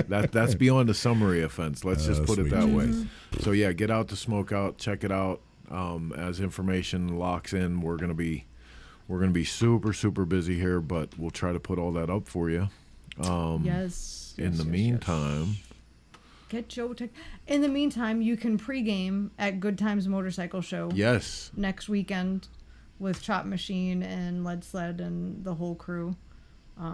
that's beyond a summary offense. Let's just put it that way. So yeah, get out to SmokeOut, check it out. As information locks in, we're gonna be super busy here, but we'll try to put all that up for you. Yes. In the meantime, get Joe. In the meantime, you can pregame at Good Times Motorcycle Show. Yes. Next weekend, with Chop Machine and Lead Sled and the whole crew.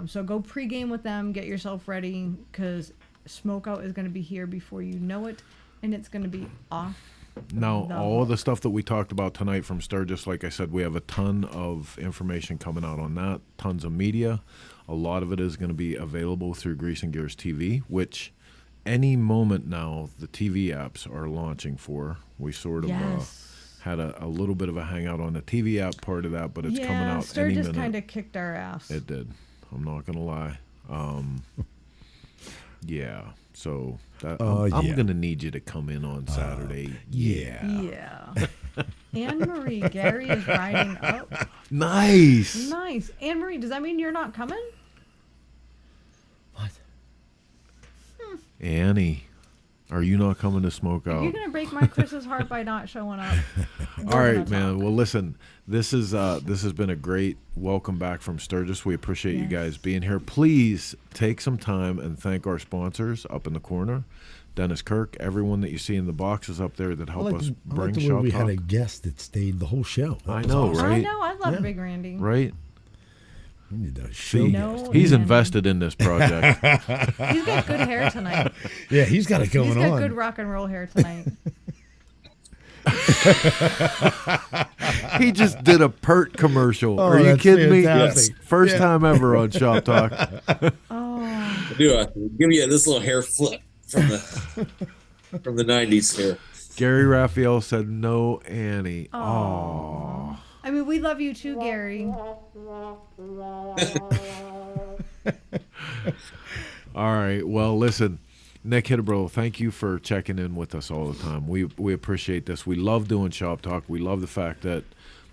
So go pregame with them. Get yourself ready because SmokeOut is going to be here before you know it, and it's going to be off. Now, all the stuff that we talked about tonight from Sturgis, like I said, we have a ton of information coming out on that, tons of media. A lot of it is going to be available through Grease and Gears TV, which any moment now the TV apps are launching for. We sort of had a little bit of a hangout on the TV app part of that, but it's coming out any minute. Sturgis kind of kicked our ass. It did. I'm not going to lie. Yeah. So that, I'm going to need you to come in on Saturday. Yeah. Anne-Marie, Gary is riding up. Nice. Anne-Marie, does that mean you're not coming? What? Annie, are you not coming to SmokeOut? You're going to break my Chris's heart by not showing up. All right, man. Well, listen, this has been a great welcome back from Sturgis. We appreciate you guys being here. Please take some time and thank our sponsors up in the corner. Dennis Kirk, everyone that you see in the boxes up there that help us bring ShopTalk. We had a guest that stayed the whole show. I know, awesome. right? I know. I love Big Randy. Right? We need a show. He's invested in this project. He's got good hair tonight. Yeah, he's got it going on. He's got good rock and roll hair tonight. He just did a Pert commercial. Are you kidding me? Yes. First time ever on Shop Talk. I do. I give you this little hair flip from the 90s here. Gary Raphael said no, Annie. Oh. I mean, we love you too, Gary. All right. Well, listen, Nick Hittebro, thank you for checking in with us all the time. We appreciate this. We love doing Shop Talk. We love the fact that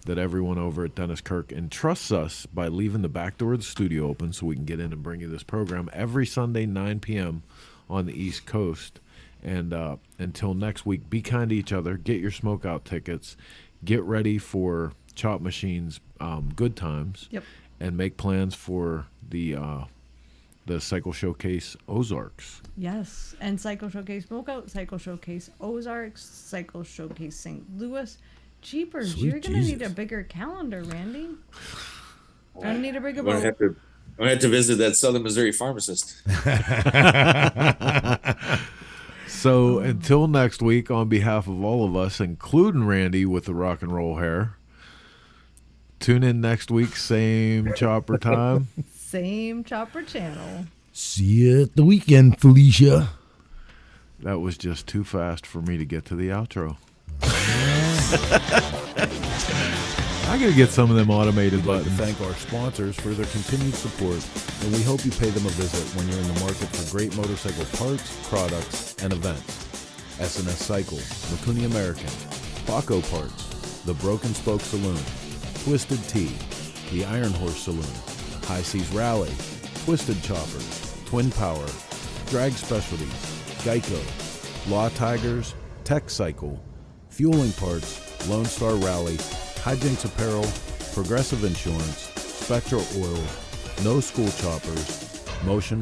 everyone over at Dennis Kirk entrusts us by leaving the back door of the studio open so we can get in and bring you this program every Sunday, 9 p.m. on the East Coast. And until next week, be kind to each other. Get your SmokeOut tickets. Get ready for Chop Machine's Good Times. Yep. And make plans for the Cycle Showcase Ozarks. Yes, and Cycle Showcase SmokeOut, Cycle Showcase Ozarks, Cycle Showcase St. Louis. Jeepers, you're going to need a bigger calendar, Randy. I need a bigger boat. I'm going to have to visit that Southern Missouri pharmacist. So until next week, on behalf of all of us, including Randy with the rock and roll hair, tune in next week, same chopper time. Same chopper channel. See you at the weekend, Felicia. That was just too fast for me to get to the outro. I gotta get some of them automated buttons. We'd like to thank our sponsors for their continued support, and we hope you pay them a visit when you're in the market for great motorcycle parts, products, and events. S&S Cycle, Makuni American, Baco Parts, The Broken Spoke Saloon, Twisted Tea, The Iron Horse Saloon, High Seas Rally, Twisted Choppers, Twin Power, Drag Specialties, Geico, Law Tigers, Tech Cycle, Fueling Parts, Lone Star Rally, Hijinks Apparel, Progressive Insurance, Spectral Oil, No School Choppers, Motion